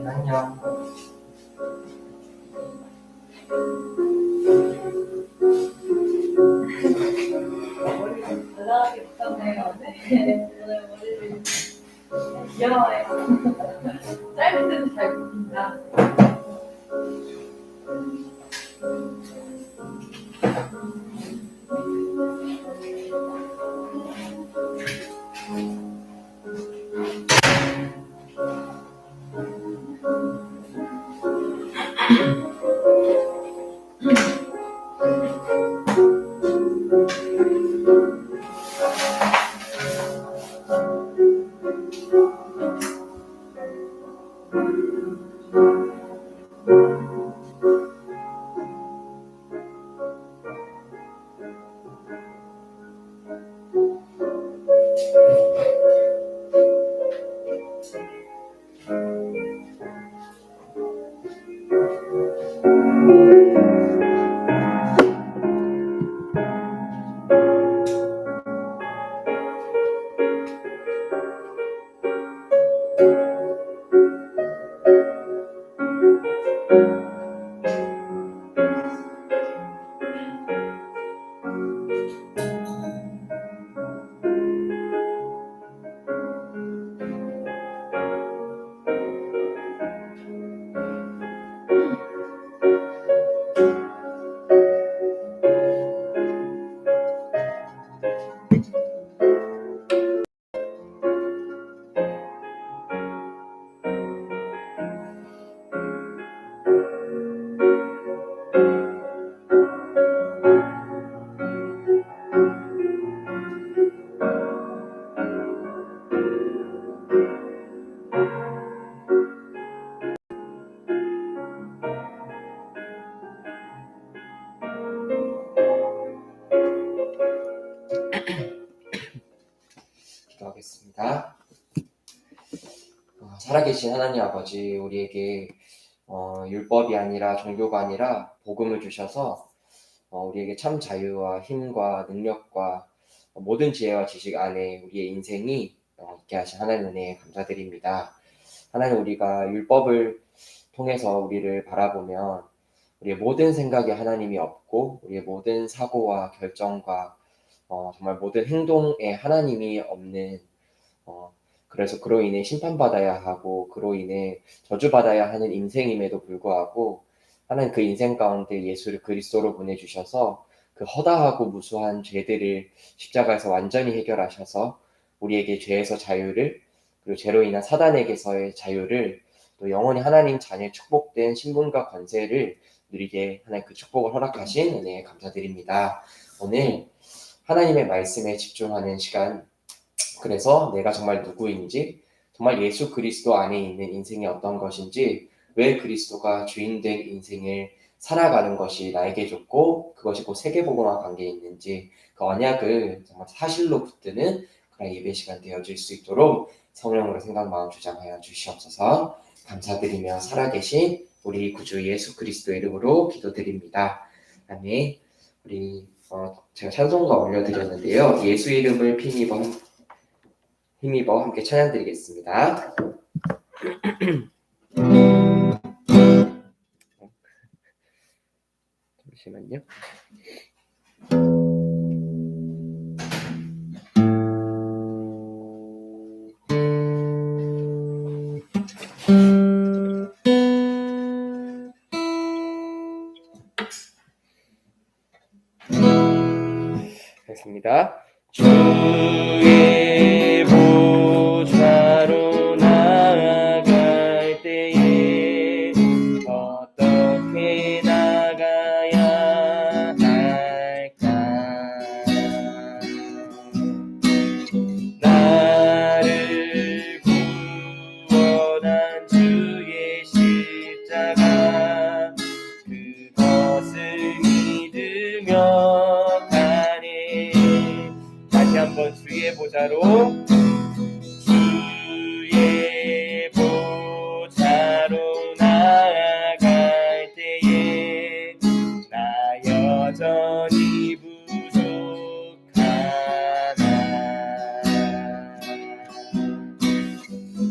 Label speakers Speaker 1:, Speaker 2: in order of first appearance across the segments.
Speaker 1: 안녕.
Speaker 2: 머리를 발라하기 못하네요. 네. 오늘 머리를 귀여워요. 짧은 데도 잘 굽힌다.
Speaker 1: 기도하겠습니다. 살아계신 하나님 아버지, 우리에게 율법이 아니라 종교가 아니라 복음을 주셔서 우리에게 참 자유와 힘과 능력과 모든 지혜와 지식 안에 우리의 인생이 있게 하신 하나님 은혜에 감사드립니다. 하나님, 우리가 율법을 통해서 우리를 바라보면 우리의 모든 생각에 하나님이 없고 우리의 모든 사고와 결정과 정말 모든 행동에 하나님이 없는, 그래서 그로 인해 심판받아야 하고 그로 인해 저주받아야 하는 인생임에도 불구하고 하나님 그 인생 가운데 예수를 그리스도로 보내주셔서 그 허다하고 무수한 죄들을 십자가에서 완전히 해결하셔서 우리에게 죄에서 자유를, 그리고 죄로 인한 사단에게서의 자유를, 또 영원히 하나님 자녀의 축복된 신분과 권세를 누리게 하나님 그 축복을 허락하신 은혜에 감사드립니다. 오늘 하나님의 말씀에 집중하는 시간, 그래서 내가 정말 누구인지, 정말 예수 그리스도 안에 있는 인생이 어떤 것인지, 왜 그리스도가 주인된 인생을 살아가는 것이 나에게 좋고 그것이 곧 세계복음과 관계에 있는지, 그 언약을 정말 사실로 붙드는 그런 예배 시간 되어질 수 있도록 성령으로 생각 마음 주장하여 주시옵소서. 감사드리며 살아계신 우리 구주 예수 그리스도의 이름으로 기도드립니다. 아멘. 우리 제가 찬송가 올려드렸는데요. 예수 이름을 힘입어 함께 찬양드리겠습니다. 잠시만요. 하겠습니다. 주의 보좌로 나아갈 때에 어떻게 나가야 할까? 나를 구원한 주의 십자가, 그것을 믿으며 가네. 다시 한번 주의 보좌로, 주의 보좌로 나아갈 때에 나 여전히 부족하나.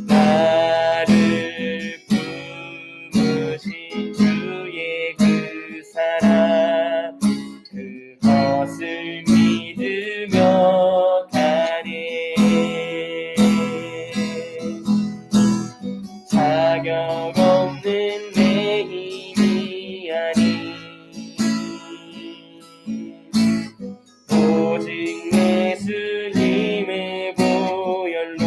Speaker 1: 나를 품으신 주의 그 사랑, 그것을 믿으며 가네. 자격 없는 내 힘이 아니, 오직 예수님의 보혈로.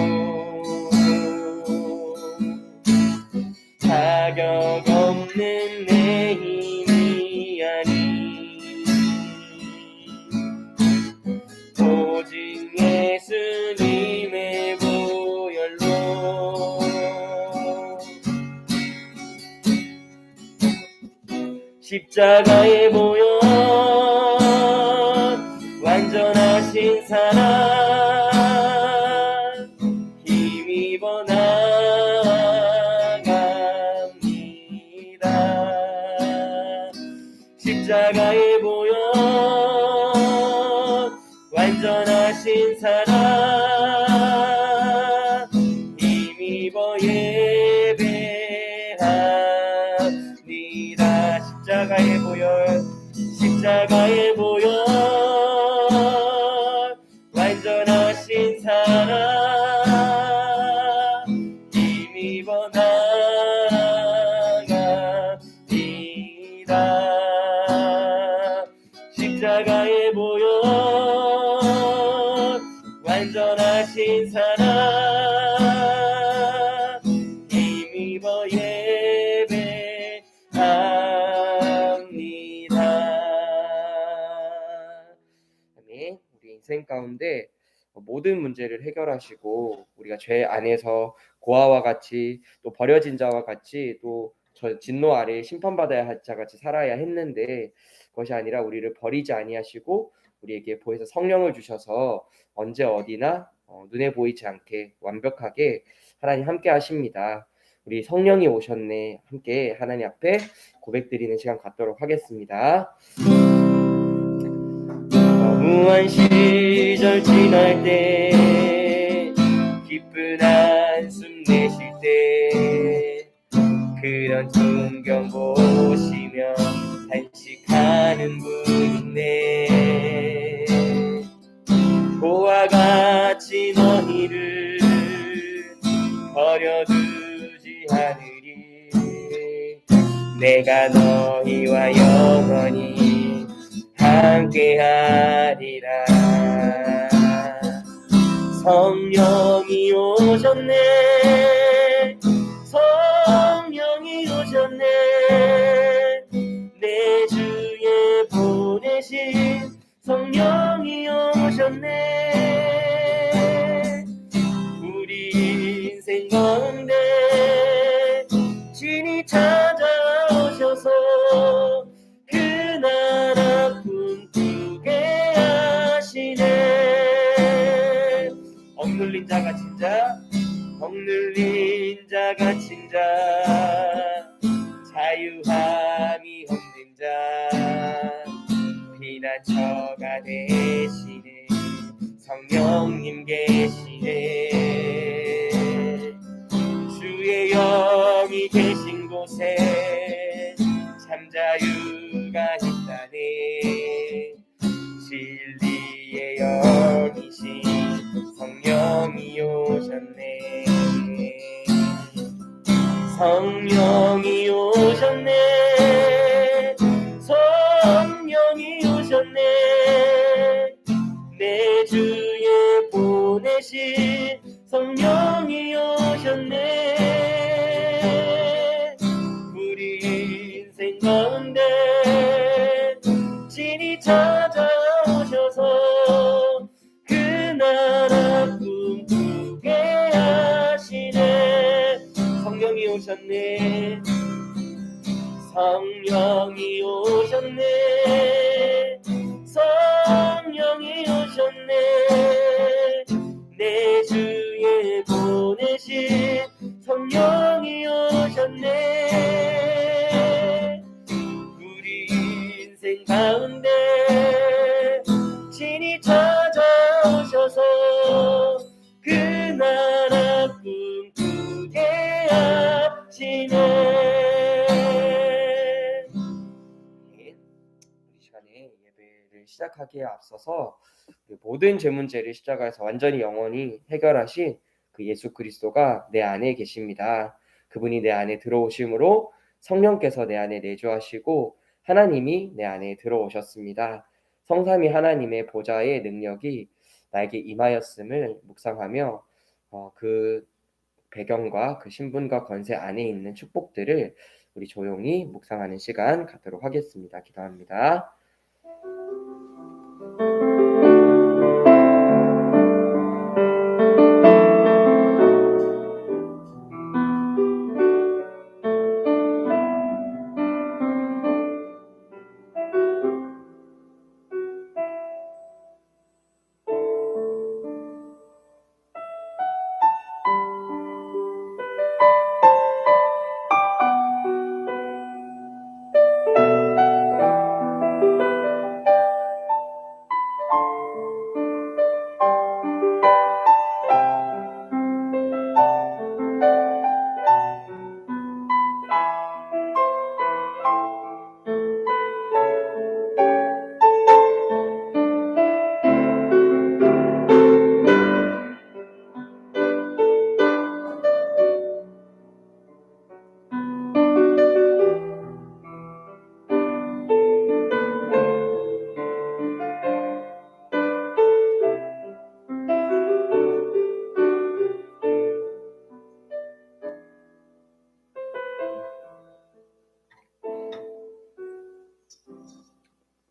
Speaker 1: 자격 없는 내 힘이 아니, 오직 예수님의 보혈로. 십자가의 보혈, 완전하신 사랑, 힘입어 나갑니다. 십자가의 보혈, 완전하신 사랑, 힘입어 예배합니다. 십자가의 보혈, 십자가의 보혈, 완전하신 사랑, 힘입어 나갑니다. 십자가의 보혈, 완전하신 사랑, 힘입어 예배합니다. 아멘. 우리 인생 가운데 모든 문제를 해결하시고 우리가 죄 안에서 고아와 같이, 또 버려진 자와 같이, 또 저 진노 아래에 심판받아야 할 자 같이 살아야 했는데, 그것이 아니라 우리를 버리지 아니하시고 우리에게 보혜사 성령을 주셔서 언제 어디나 눈에 보이지 않게 완벽하게 하나님 함께 하십니다. 우리 성령이 오셨네. 함께 하나님 앞에 고백드리는 시간 갖도록 하겠습니다. 무한 시절 지날 때 기쁜 한숨 내쉴 때 그런 풍경 보시며 단식하는 분 있네. 고와 같이 너희를 버려두지 않으리. 내가 너희와 영원히 함께하리라. 성령이 오셨네. 성령이 오셨네. 내 주에 보내신 성령이 오셨네. 우리 인생 가운데 진이 찾아오셔서 그 나라 꿈꾸게 하시네. 억눌린 자가 진자, 억눌린 자가 진자, 자유함이 없는 자, 피난처가 되시네. 성령님 계시네. 주의 영이 계신 곳에 참 자유가 있다네. 진리의 영이신 성령이 오셨네. 성령이 오셨네. 성령이 오셨네. 내 주에 보내신 성령이 오셨네. 우리 인생 가운데 진이 찾아오셔서 그 나라 꿈꾸게 하시네. 성령이 오셨네. 성령이 오셨네. 성령이 오셨네. 내 주에 보내신 성령이 오셨네. 우리 인생 가운데 진이 찾아오셔서 그 나라 꿈꾸게 하시네. 우리 시간에 예배를 시작하기에 앞서서 모든 죄 문제를 십자가에서 완전히 영원히 해결하신 그 예수 그리스도가 내 안에 계십니다. 그분이 내 안에 들어오심으로 성령께서 내 안에 내주하시고 하나님이 내 안에 들어오셨습니다. 성삼위 하나님의 보좌의 능력이 나에게 임하였음을 묵상하며 그 배경과 그 신분과 권세 안에 있는 축복들을 우리 조용히 묵상하는 시간 갖도록 하겠습니다. 기도합니다.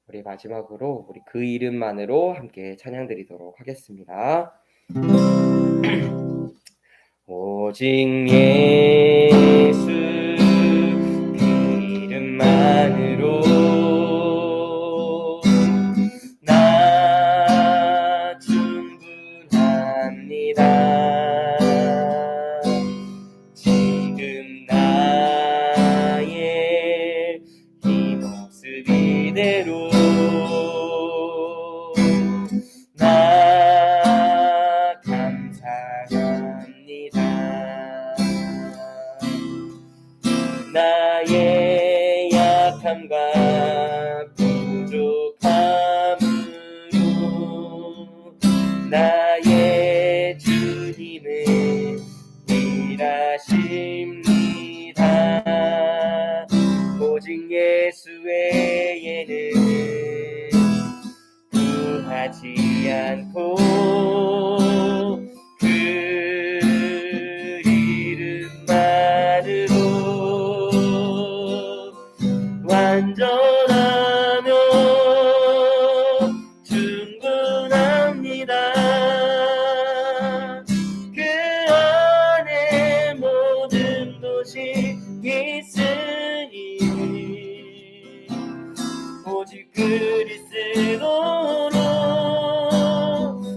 Speaker 1: 우리 마지막으로 우리 그 이름만으로 함께 찬양드리도록 하겠습니다. 오직 예수 그 이름만으로 나 충분합니다. 지금 나의 이 모습 이대로 나의 주님은 일하십니다. 오직 예수 외에는 구하지 않고 그 이름만으로 완전하며 충분합니다. 그 안에 모든 것이 있으니 오직 그리스도로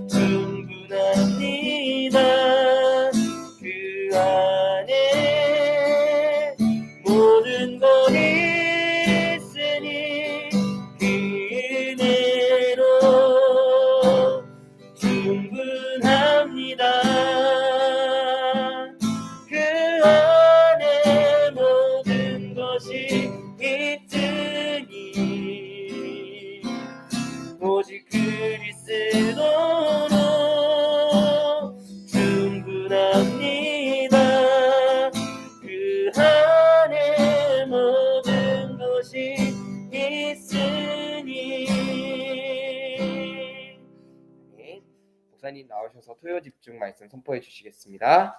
Speaker 1: 충분합니다. 그 안에 모든 것이 있으니 그 은혜로 충분합니다. 그 안에 모든 것이 있으니 오직 그리스도로 충분합니다. 그 안에 모든 것이 있으니. 네, 목사님 나오셔서 토요 집중 말씀 선포해 주시겠습니다.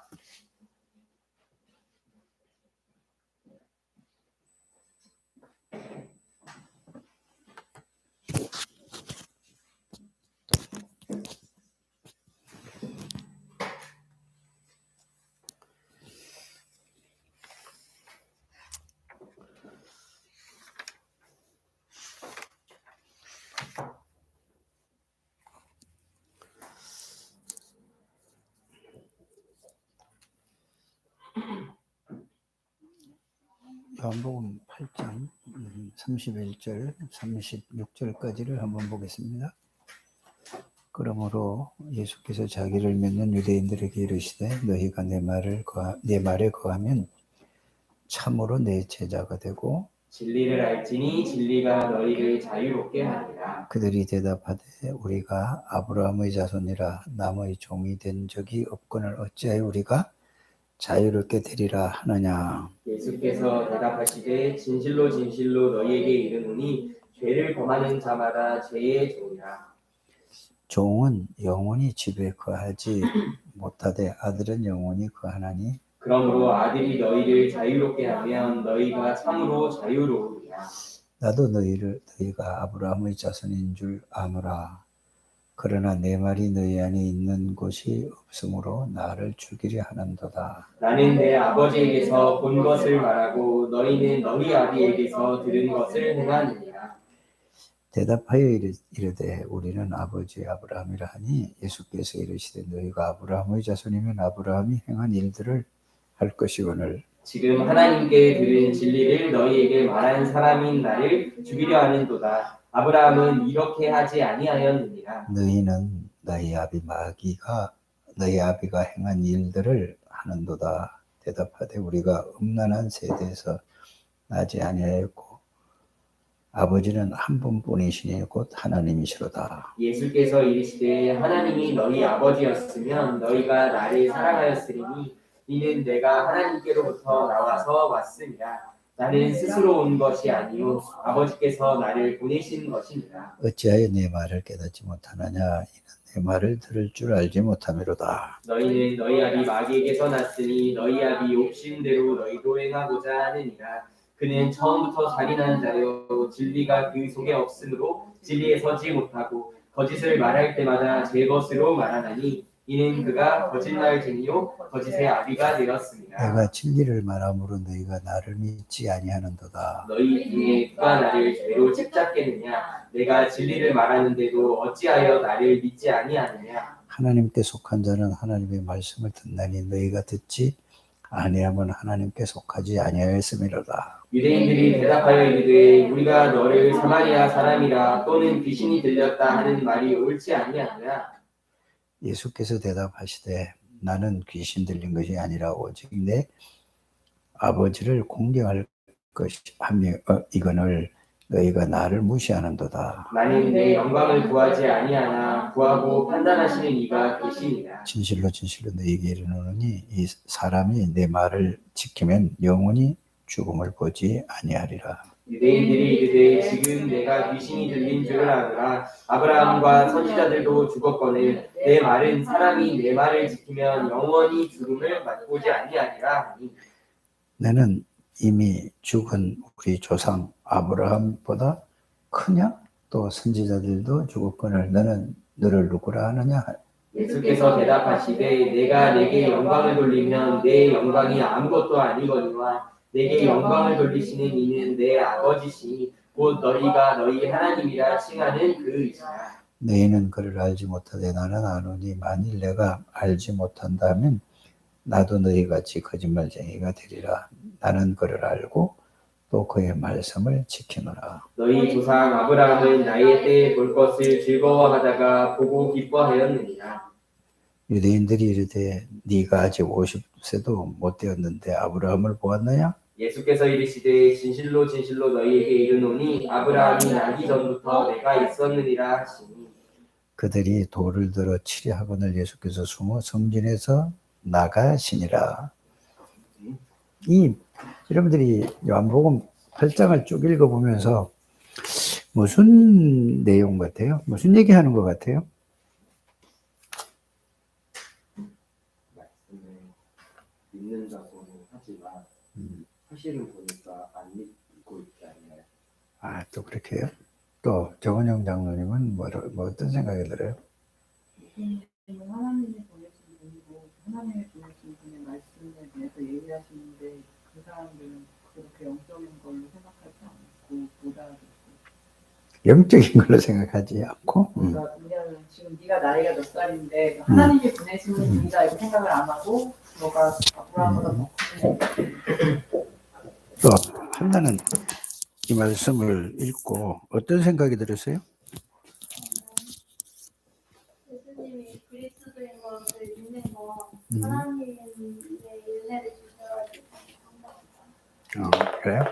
Speaker 3: 요한복음 8장 31절 36절까지를 한번 보겠습니다. 그러므로 예수께서 자기를 믿는 유대인들에게 이르시되 너희가 내 말에 거하면 참으로 내 제자가 되고
Speaker 1: 진리를 알지니 진리가 너희를 자유롭게 하리라.
Speaker 3: 그들이 대답하되 우리가 아브라함의 자손이라 남의 종이 된 적이 없거늘 어찌하여 우리가 자유롭게 되리라 하느냐.
Speaker 1: 예수께서 대답하시되 진실로 진실로 너희에게 이르노니 죄를 범하는 자마다 죄의 종이라.
Speaker 3: 종은 영원히 집에 거하지 못하되 아들은 영원히 거하나니
Speaker 1: 그러므로 아들이 너희를 자유롭게 하면 너희가 참으로 자유로우리라.
Speaker 3: 나도 너희가 아브라함의 자손인 줄 아노라. 그러나 내 말이 너희 안에 있는 곳이 없으므로 나를 죽이려 하는도다.
Speaker 1: 나는 내 아버지에게서 본 것을 말하고 너희는 너희 아비에게서 들은 것을 행하느니라.
Speaker 3: 대답하여 이르되 우리는 아버지 아브라함이라 하니 예수께서 이르시되 너희가 아브라함의 자손이면 아브라함이 행한 일들을 할 것이거늘
Speaker 1: 지금 하나님께 들은 진리를 너희에게 말한 사람인 나를 죽이려 하는도다. 아브라함은 이렇게 하지 아니하였느니라.
Speaker 3: 너희는 너희 아비가 행한 일들을 하는도다. 대답하되 우리가 음란한 세대에서 나지 아니하였고 아버지는 한 분뿐이시니 곧 하나님이시로다.
Speaker 1: 예수께서 이르시되 하나님이 너희 아버지였으면 너희가 나를 사랑하였으리니 이는 내가 하나님께로부터 나와서 왔으니라. 나는 스스로 온 것이 아니요 아버지께서 나를 보내신 것이니라.
Speaker 3: 어찌하여 내 말을 깨닫지 못하느냐. 이는 내 말을 들을 줄 알지 못함이로다.
Speaker 1: 너희는 너희 아비 마귀에게서 났으니 너희 아비 욕심대로 너희도 행하고자 하느니라. 그는 처음부터 잔인한 자요 진리가 그 속에 없으므로 진리에 서지 못하고 거짓을 말할 때마다 제 것으로 말하나니 이는 그가 거짓말쟁이요 거짓의 아비가 되었습니다.
Speaker 3: 내가 진리를 말함으로 너희가 나를 믿지 아니하는도다.
Speaker 1: 너희 중에 누가 나를 죄로 책잡겠느냐. 내가 진리를 말하는데도 어찌하여 나를 믿지 아니하느냐.
Speaker 3: 하나님께 속한 자는 하나님의 말씀을 듣나니 너희가 듣지 아니하면 하나님께 속하지 아니하였음이로다.
Speaker 1: 유대인들이 대답하여 이르되 우리가 너를 사마리아 사람이라 또는 귀신이 들렸다 하는 말이 옳지 아니하느냐.
Speaker 3: 예수께서 대답하시되 나는 귀신 들린 것이 아니라 오직 내 아버지를 공경할 것이 하며 이거늘 너희가 나를 무시하는도다.
Speaker 1: 나는 내 영광을 구하지 아니하나 구하고 판단하시는 이가 계시니라.
Speaker 3: 진실로 진실로 너희에게 이르노니 이 사람이 내 말을 지키면 영원히 죽음을 보지 아니하리라.
Speaker 1: 유대인들이 이르되 지금 내가 귀신이 들린 줄을 아노라. 아브라함과 선지자들도 죽었거늘 내 말은 사람이 내 말을 지키면 영원히 죽음을 맛보지 아니하리라 하니.
Speaker 3: 너는 이미 죽은 우리 조상 아브라함보다 크냐? 또 선지자들도 죽었거늘 너는 너를 누구라 하느냐?
Speaker 1: 예수께서 대답하시되 내가 내게 영광을 돌리면 내 영광이 아무것도 아니거니와 내게 영광을 돌리시는 이는 내 아버지시니 곧 너희가 너희 하나님이라 칭하는 그이시라.
Speaker 3: 너희는 그를 알지 못하되 나는 아노니 만일 내가 알지 못한다면 나도 너희같이 거짓말쟁이가 되리라. 나는 그를 알고 또 그의 말씀을 지키노라.
Speaker 1: 너희 조상 아브라함은 나의 때에 볼 것을 즐거워하다가 보고 기뻐하였느니라.
Speaker 3: 유대인들이 이르되 네가 아직 50세도 못 되었는데 아브라함을 보았느냐?
Speaker 1: 예수께서 이르시되 진실로 진실로 너희에게 이르노니 아브라함이 나기 전부터 내가 있었느니라 하시니.
Speaker 3: 그들이 돌을 들어 치려 하거늘 예수께서 숨어 성전에서 나가시니라. 여러분들이 요한복음 8장을 쭉 읽어보면서 무슨 내용 같아요? 무슨 얘기하는 것 같아요?
Speaker 1: 말씀을 믿는다고 하지만 사실은 보니까 안 믿고 있지 않나요?
Speaker 3: 아, 또 그렇게 해요? 또 정원영 장로님은 뭐 어떤 생각이 들어요?
Speaker 2: 하나님이 보내신 분이고 하나님이 보내신 분의 말씀에 대해서 얘기하시는데 그 사람들은 그렇게 영적인 걸로 생각하지 않고 보다하고.
Speaker 3: 영적인 걸로 생각하지 않고
Speaker 2: 그러니까 왜냐하면 지금 네가 나이가 몇 살인데 하나님이 보내시는 분이다 이렇게 생각을 안 하고 너가 아브라함보다 더 큰.
Speaker 3: 또 한나는 이 말씀을 읽고 어떤 생각이 들었어요?
Speaker 4: 예수님이 그리스도인 것을 믿는 거 하나님의 은혜를 주셔가지고
Speaker 3: 그래요?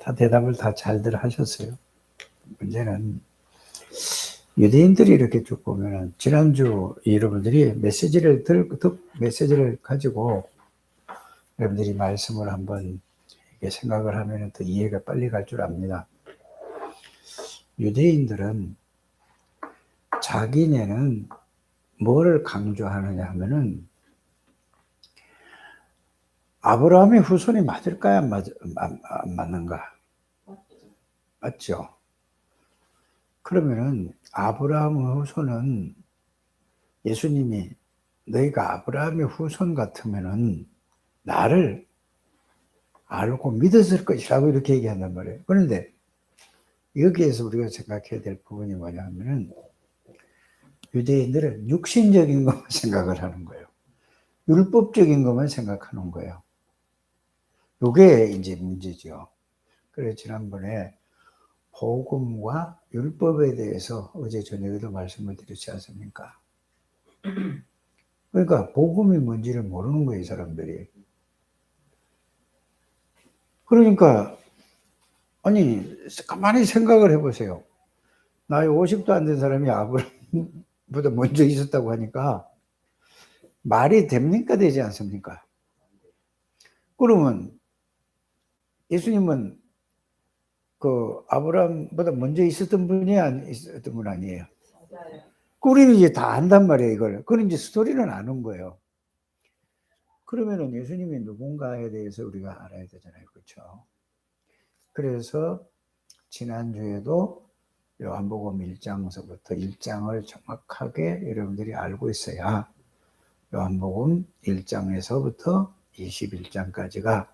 Speaker 3: 다 대답을 다 잘들 하셨어요. 문제는 유대인들이 이렇게 쭉 보면은 지난주 여러분들이 메시지를 가지고 여러분들이 말씀을 한번 이렇게 생각을 하면은 더 이해가 빨리 갈 줄 압니다. 유대인들은 자기네는 뭐를 강조하느냐 하면은 아브라함의 후손이 맞을까요? 안 맞는가? 맞죠? 그러면은 아브라함의 후손은 예수님이 너희가 아브라함의 후손 같으면은 나를 알고 믿었을 것이라고 이렇게 얘기한단 말이에요. 그런데 여기에서 우리가 생각해야 될 부분이 뭐냐 하면은 유대인들은 육신적인 것만 생각을 하는 거예요. 율법적인 것만 생각하는 거예요. 이게 이제 문제죠. 그래서 지난번에 복음과 율법에 대해서 어제 저녁에도 말씀을 드렸지 않습니까? 그러니까 복음이 뭔지를 모르는 거예요, 이 사람들이. 그러니까 아니 가만히 생각을 해보세요. 나이 50도 안 된 사람이 아브라함보다 먼저 있었다고 하니까 말이 됩니까? 되지 않습니까? 그러면 예수님은 그 아브라함보다 먼저 있었던 분이 있었던 분 아니에요.
Speaker 2: 맞아요.
Speaker 3: 우리는 이제 다 안단 말이에요, 이걸. 그런 이제 스토리는 아는 거예요. 그러면은 예수님이 누군가에 대해서 우리가 알아야 되잖아요. 그렇죠? 그래서 지난주에도 요한복음 1장서부터 1장을 정확하게 여러분들이 알고 있어야 요한복음 1장에서부터 21장까지가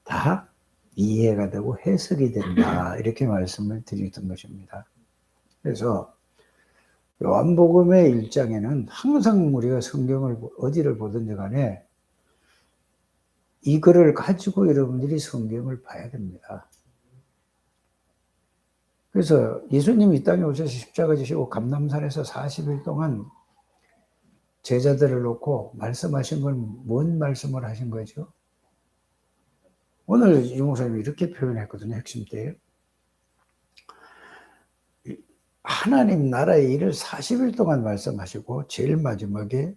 Speaker 3: 다 이해가 되고 해석이 된다. 이렇게 말씀을 드렸던 것입니다. 그래서 요한복음의 1장에는 항상 우리가 성경을 어디를 보든지 간에 이거를 가지고 여러분들이 성경을 봐야 됩니다. 그래서 예수님이 이 땅에 오셔서 십자가 지시고 감람산에서 40일 동안 제자들을 놓고 말씀하신 건 뭔 말씀을 하신 거죠? 오늘 이 목사님이 이렇게 표현했거든요. 핵심 때에. 하나님 나라의 일을 40일 동안 말씀하시고 제일 마지막에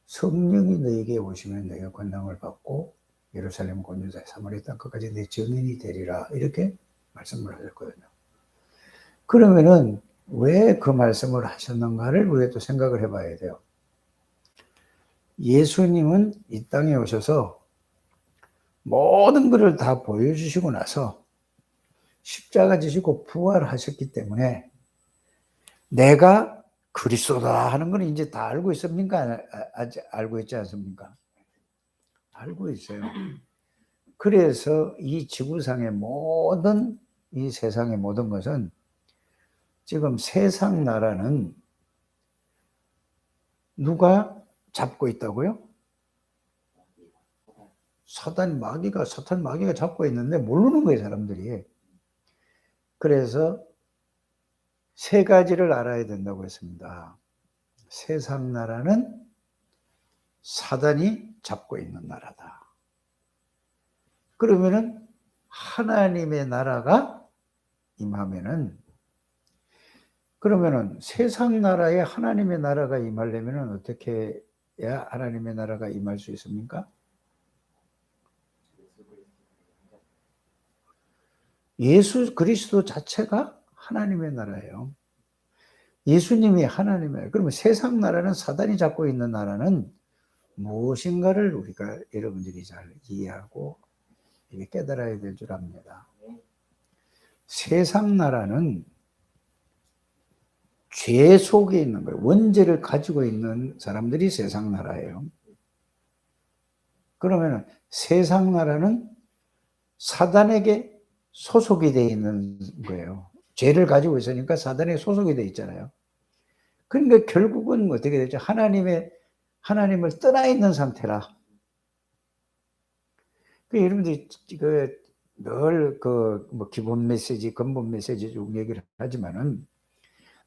Speaker 3: 성령이 너에게 오시면 너희가 권능을 받고 예루살렘 곧 유다 사마리아 땅끝까지 내 증인이 되리라 이렇게 말씀을 하셨거든요. 그러면은 왜 그 말씀을 하셨는가를 우리가 또 생각을 해봐야 돼요. 예수님은 이 땅에 오셔서 모든 것을 다 보여주시고 나서 십자가 지시고 부활하셨기 때문에 내가 그리스도다 하는 건 이제 다 알고 있습니까? 아직 알고 있지 않습니까? 알고 있어요. 그래서 이 지구상의 모든 이 세상의 모든 것은 지금 세상 나라는 누가 잡고 있다고요? 사탄 마귀가 잡고 있는데 모르는 거예요, 사람들이. 그래서 세 가지를 알아야 된다고 했습니다. 세상 나라는 사단이 잡고 있는 나라다. 그러면은 하나님의 나라가 임하면은 그러면은 세상 나라에 하나님의 나라가 임하려면은 어떻게 해야 하나님의 나라가 임할 수 있습니까? 예수 그리스도 자체가 하나님의 나라예요. 예수님이 하나님이에요. 그러면 세상 나라는 사단이 잡고 있는 나라는 무엇인가를 우리가 여러분들이 잘 이해하고 이게 깨달아야 될 줄 압니다. 세상 나라는 죄 속에 있는 거예요. 원죄를 가지고 있는 사람들이 세상 나라예요. 그러면 세상 나라는 사단에게 소속이 되어 있는 거예요. 죄를 가지고 있으니까 사단에 소속이 되어 있잖아요. 그러니까 결국은 어떻게 되죠? 하나님을 떠나 있는 상태라. 여러분들이 늘 기본 메시지, 근본 메시지 쭉 얘기를 하지만은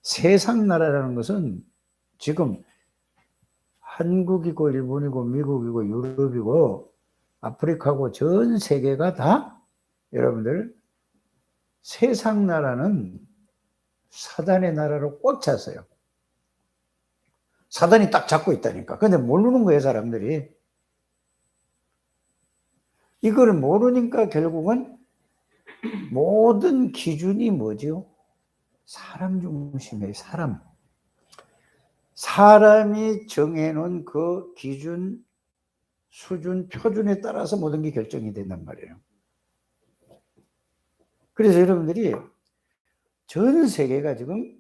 Speaker 3: 세상 나라라는 것은 지금 한국이고 일본이고 미국이고 유럽이고 아프리카고 전 세계가 다 여러분들 세상 나라는 사단의 나라로 꽉 찼어요. 사단이 딱 잡고 있다니까. 근데 모르는 거예요, 사람들이. 이걸 모르니까 결국은 모든 기준이 뭐죠? 사람 중심이에요, 사람. 사람이 정해놓은 그 기준, 수준, 표준에 따라서 모든 게 결정이 된단 말이에요. 그래서 여러분들이 전 세계가 지금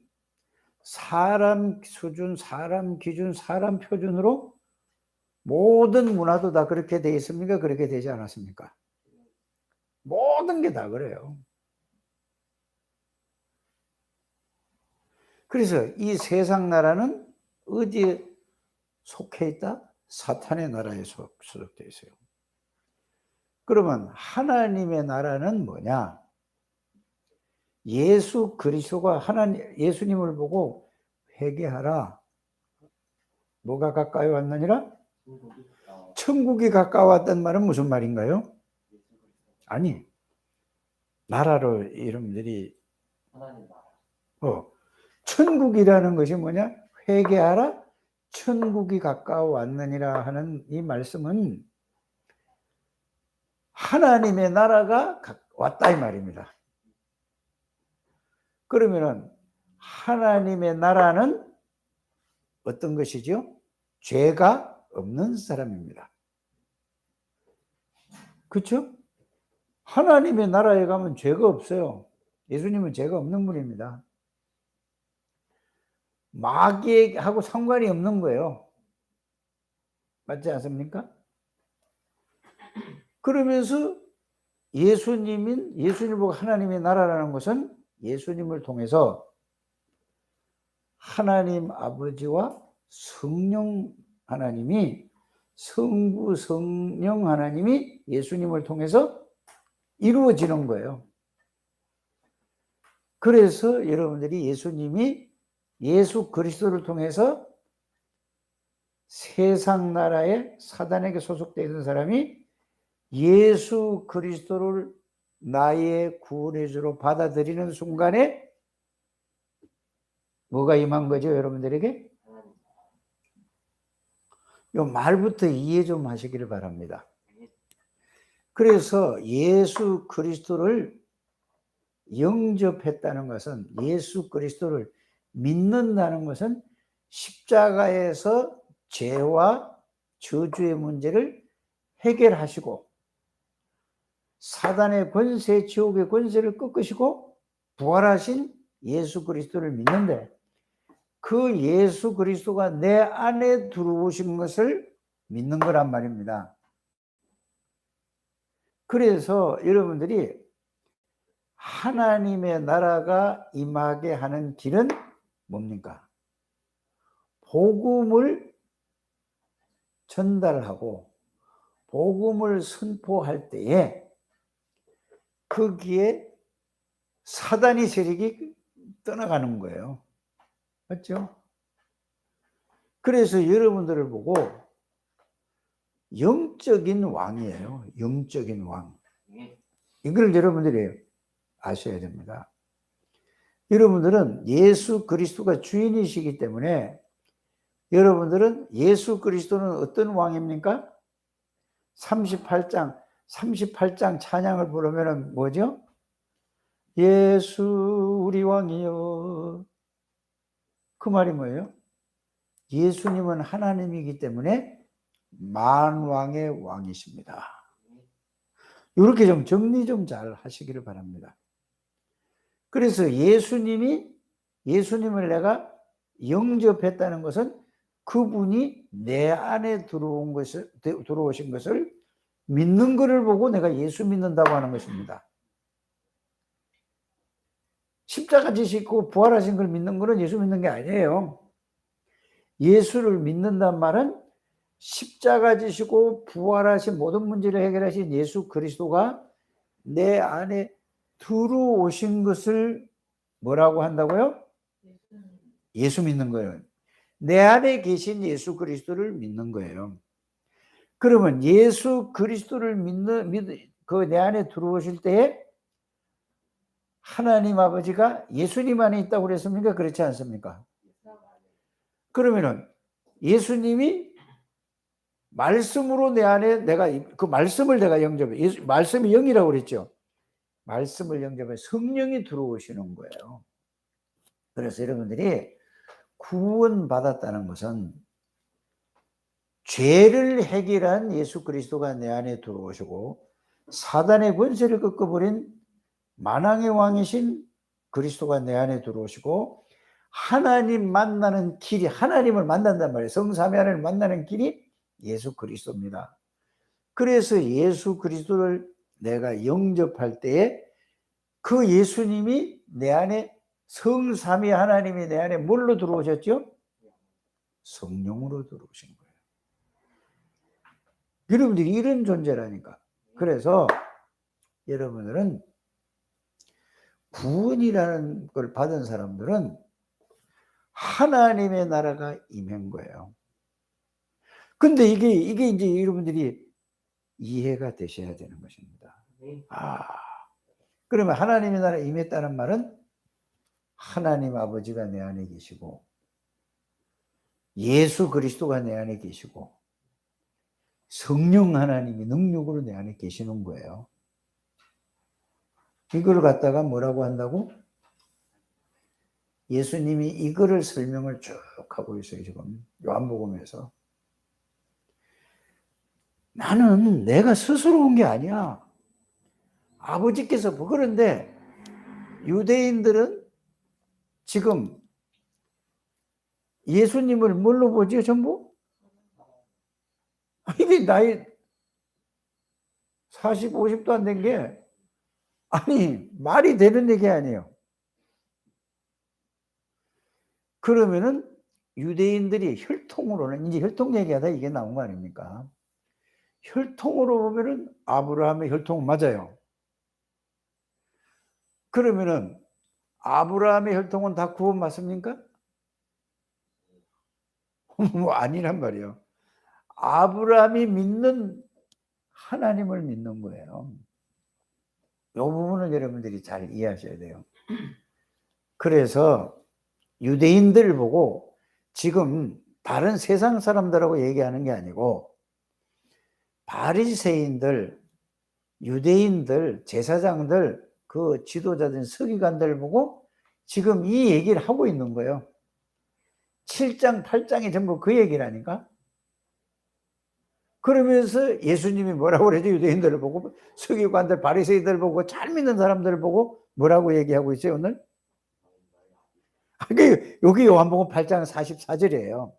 Speaker 3: 사람 수준, 사람 기준, 사람 표준으로 모든 문화도 다 그렇게 돼 있습니까? 그렇게 되지 않았습니까? 모든 게 다 그래요. 그래서 이 세상 나라는 어디에 속해 있다? 사탄의 나라에 소속되어 있어요. 그러면 하나님의 나라는 뭐냐? 예수 그리스도가 예수님을 보고 회개하라. 뭐가 가까이 왔느니라? 천국이 가까웠단 말은 무슨 말인가요? 아니, 나라로 여러분들이 천국이라는 것이 뭐냐? 회개하라. 천국이 가까워왔느니라 하는 이 말씀은 하나님의 나라가 왔다 이 말입니다. 그러면은 하나님의 나라는 어떤 것이죠? 죄가 없는 사람입니다. 그렇죠? 하나님의 나라에 가면 죄가 없어요. 예수님은 죄가 없는 분입니다. 마귀하고 상관이 없는 거예요. 맞지 않습니까? 그러면서 예수님을 보고 하나님의 나라라는 것은 예수님을 통해서 하나님 아버지와 성령 하나님이 성부 성령 하나님이 예수님을 통해서 이루어지는 거예요. 그래서 여러분들이 예수님이 예수 그리스도를 통해서 세상 나라의 사단에게 소속되어 있는 사람이 예수 그리스도를 나의 구원의 주로 받아들이는 순간에 뭐가 임한 거죠, 여러분들에게? 요 말부터 이해 좀 하시기를 바랍니다. 그래서 예수 그리스도를 영접했다는 것은, 예수 그리스도를 믿는다는 것은 십자가에서 죄와 저주의 문제를 해결하시고 사단의 권세, 지옥의 권세를 꺾으시고 부활하신 예수 그리스도를 믿는데, 그 예수 그리스도가 내 안에 들어오신 것을 믿는 거란 말입니다. 그래서 여러분들이 하나님의 나라가 임하게 하는 길은 뭡니까? 복음을 전달하고 복음을 선포할 때에 거기에 사단의 세력이 떠나가는 거예요. 맞죠? 그래서 여러분들을 보고 영적인 왕이에요. 영적인 왕. 이걸 여러분들이 아셔야 됩니다. 여러분들은 예수 그리스도가 주인이시기 때문에 여러분들은 예수 그리스도는 어떤 왕입니까? 38장 찬양을 부르면 뭐죠? 예수 우리 왕이여. 그 말이 뭐예요? 예수님은 하나님이기 때문에 만왕의 왕이십니다. 이렇게 좀 정리 좀 잘 하시기를 바랍니다. 그래서 예수님을 내가 영접했다는 것은 그분이 내 안에 들어오신 것을 믿는 것을 보고 내가 예수 믿는다고 하는 것입니다. 십자가 지시고 부활하신 걸 믿는 것은 예수 믿는 게 아니에요. 예수를 믿는단 말은 십자가 지시고 부활하신 모든 문제를 해결하신 예수 그리스도가 내 안에 들어오신 것을 뭐라고 한다고요? 예수 믿는 거예요. 내 안에 계신 예수 그리스도를 믿는 거예요. 그러면 예수 그리스도를 그 내 안에 들어오실 때에 하나님 아버지가 예수님 안에 있다고 그랬습니까? 그렇지 않습니까? 그러면은 예수님이 말씀으로 내 안에 내가 그 말씀을 내가 영접해. 말씀이 영이라고 그랬죠. 말씀을 영접해 성령이 들어오시는 거예요. 그래서 여러분들이 구원받았다는 것은 죄를 해결한 예수 그리스도가 내 안에 들어오시고 사단의 권세를 꺾어버린 만왕의 왕이신 그리스도가 내 안에 들어오시고 하나님 만나는 길이, 하나님을 만난단 말이에요. 성삼위 하나님을 만나는 길이 예수 그리스도입니다. 그래서 예수 그리스도를 내가 영접할 때에 그 예수님이 내 안에, 성삼위 하나님이 내 안에 뭘로 들어오셨죠? 성령으로 들어오신 거예요. 여러분들이 이런 존재라니까. 그래서 여러분들은 구원이라는 걸 받은 사람들은 하나님의 나라가 임한 거예요. 근데 이게 이제 여러분들이 이해가 되셔야 되는 것입니다. 그러면 하나님의 나라에 임했다는 말은 하나님 아버지가 내 안에 계시고 예수 그리스도가 내 안에 계시고 성령 하나님이 능력으로 내 안에 계시는 거예요. 이걸 갖다가 뭐라고 한다고? 예수님이 이거를 설명을 쭉 하고 있어요. 지금 요한복음에서. 나는 내가 스스로 온 게 아니야. 아버지께서 그런데 유대인들은 지금 예수님을 뭘로 보지요? 전부? 이게 나이 40, 50도 안 된 게 아니 말이 되는 얘기 아니에요. 그러면은 유대인들이 혈통으로는 이제 혈통 얘기하다 이게 나온 거 아닙니까? 혈통으로 보면은 아브라함의 혈통은 맞아요. 그러면은 아브라함의 혈통은 다 구원 맞습니까? 뭐 아니란 말이에요. 아브라함이 믿는 하나님을 믿는 거예요. 이 부분을 여러분들이 잘 이해하셔야 돼요. 그래서 유대인들을 보고 지금 다른 세상 사람들하고 얘기하는 게 아니고 바리새인들, 유대인들, 제사장들, 그 지도자들, 서기관들을 보고 지금 이 얘기를 하고 있는 거예요. 7장, 8장이 전부 그 얘기라니까. 그러면서 예수님이 뭐라고 그러죠? 유대인들을 보고, 서기관들, 바리새인들을 보고, 잘 믿는 사람들을 보고 뭐라고 얘기하고 있어요, 오늘? 여기 요한복음 8장 44절이에요.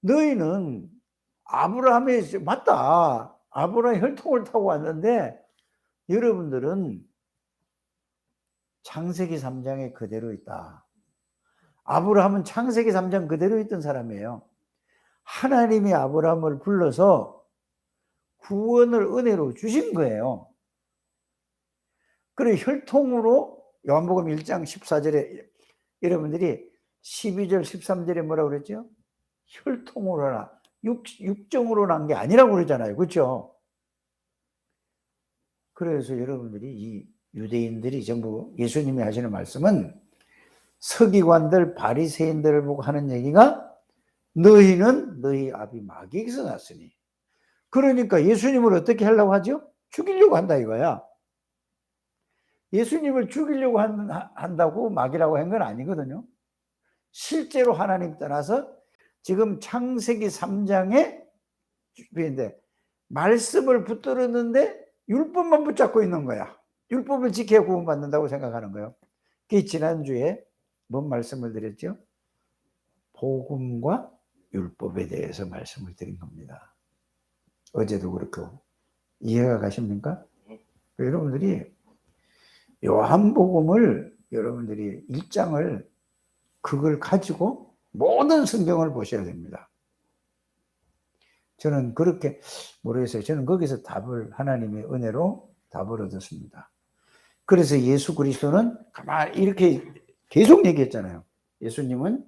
Speaker 3: 너희는 아브라함의, 맞다. 아브라함의 혈통을 타고 왔는데, 여러분들은 창세기 3장에 그대로 있다. 아브라함은 창세기 3장 그대로 있던 사람이에요. 하나님이 아브라함을 불러서 구원을 은혜로 주신 거예요. 그래 혈통으로 요한복음 1장 14절에 여러분들이 12절 13절에 뭐라고 그랬죠? 혈통으로나 육정으로 난 게 아니라고 그러잖아요. 그렇죠? 그래서 여러분들이 이 유대인들이 전부 예수님이 하시는 말씀은 서기관들 바리새인들을 보고 하는 얘기가 너희는 너희 아비 마귀에게서 났으니. 그러니까 예수님을 어떻게 하려고 하죠? 죽이려고 한다 이거야. 예수님을 죽이려고 한다고 마귀라고 한 건 아니거든요. 실제로 하나님 떠나서 지금 창세기 3장에 말씀을 붙들었는데 율법만 붙잡고 있는 거야. 율법을 지켜야 구원받는다고 생각하는 거예요. 그 지난주에 뭔 말씀을 드렸죠? 복음과 율법에 대해서 말씀을 드린 겁니다. 어제도 그렇고 이해가 가십니까? 여러분들이 요한복음을 여러분들이 1장을 그걸 가지고 모든 성경을 보셔야 됩니다. 저는 그렇게 모르겠어요. 저는 거기서 답을 하나님의 은혜로 답을 얻었습니다. 그래서 예수 그리스도는 가만히 이렇게 계속 얘기했잖아요. 예수님은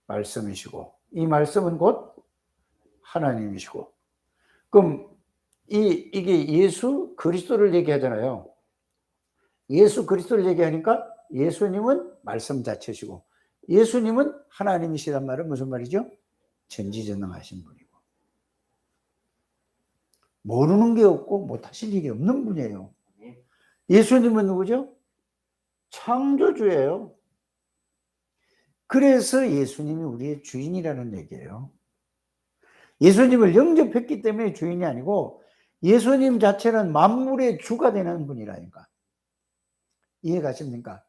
Speaker 3: 말씀이시고 이 말씀은 곧 하나님이시고 그럼 이게 예수 그리스도를 얘기하잖아요. 예수 그리스도를 얘기하니까 예수님은 말씀 자체시고 예수님은 하나님이시란 말은 무슨 말이죠? 전지전능하신 분이고 모르는 게 없고 못하실 일이 없는 분이에요. 예수님은 누구죠? 창조주예요. 그래서 예수님이 우리의 주인이라는 얘기예요. 예수님을 영접했기 때문에 주인이 아니고 예수님 자체는 만물의 주가 되는 분이라니까. 이해가십니까?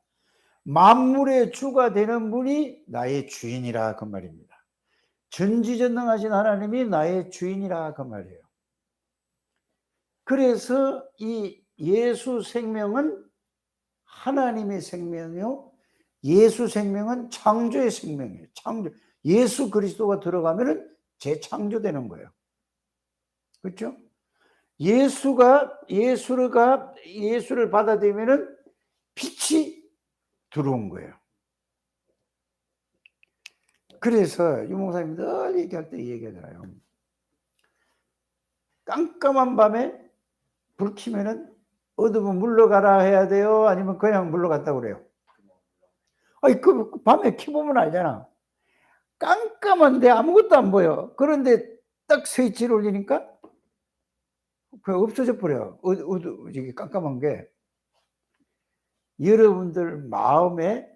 Speaker 3: 만물의 주가 되는 분이 나의 주인이라 그 말입니다. 전지전능하신 하나님이 나의 주인이라 그 말이에요. 그래서 이 예수 생명은 하나님의 생명이요. 예수 생명은 창조의 생명이에요. 창조. 예수 그리스도가 들어가면은 재창조되는 거예요. 그렇죠? 예수를 받아들이면은 빛이 들어온 거예요. 그래서 유목사님 늘 얘기할 때 이 얘기하잖아요. 깜깜한 밤에 불 켜면은 어두면 물러가라 해야 돼요? 아니면 그냥 물러갔다고 그래요? 아니, 그 밤에 켜보면 알잖아. 깜깜한데 아무것도 안 보여. 그런데 딱 스위치를 올리니까 그 없어져 버려요. 이게 깜깜한 게. 여러분들 마음에,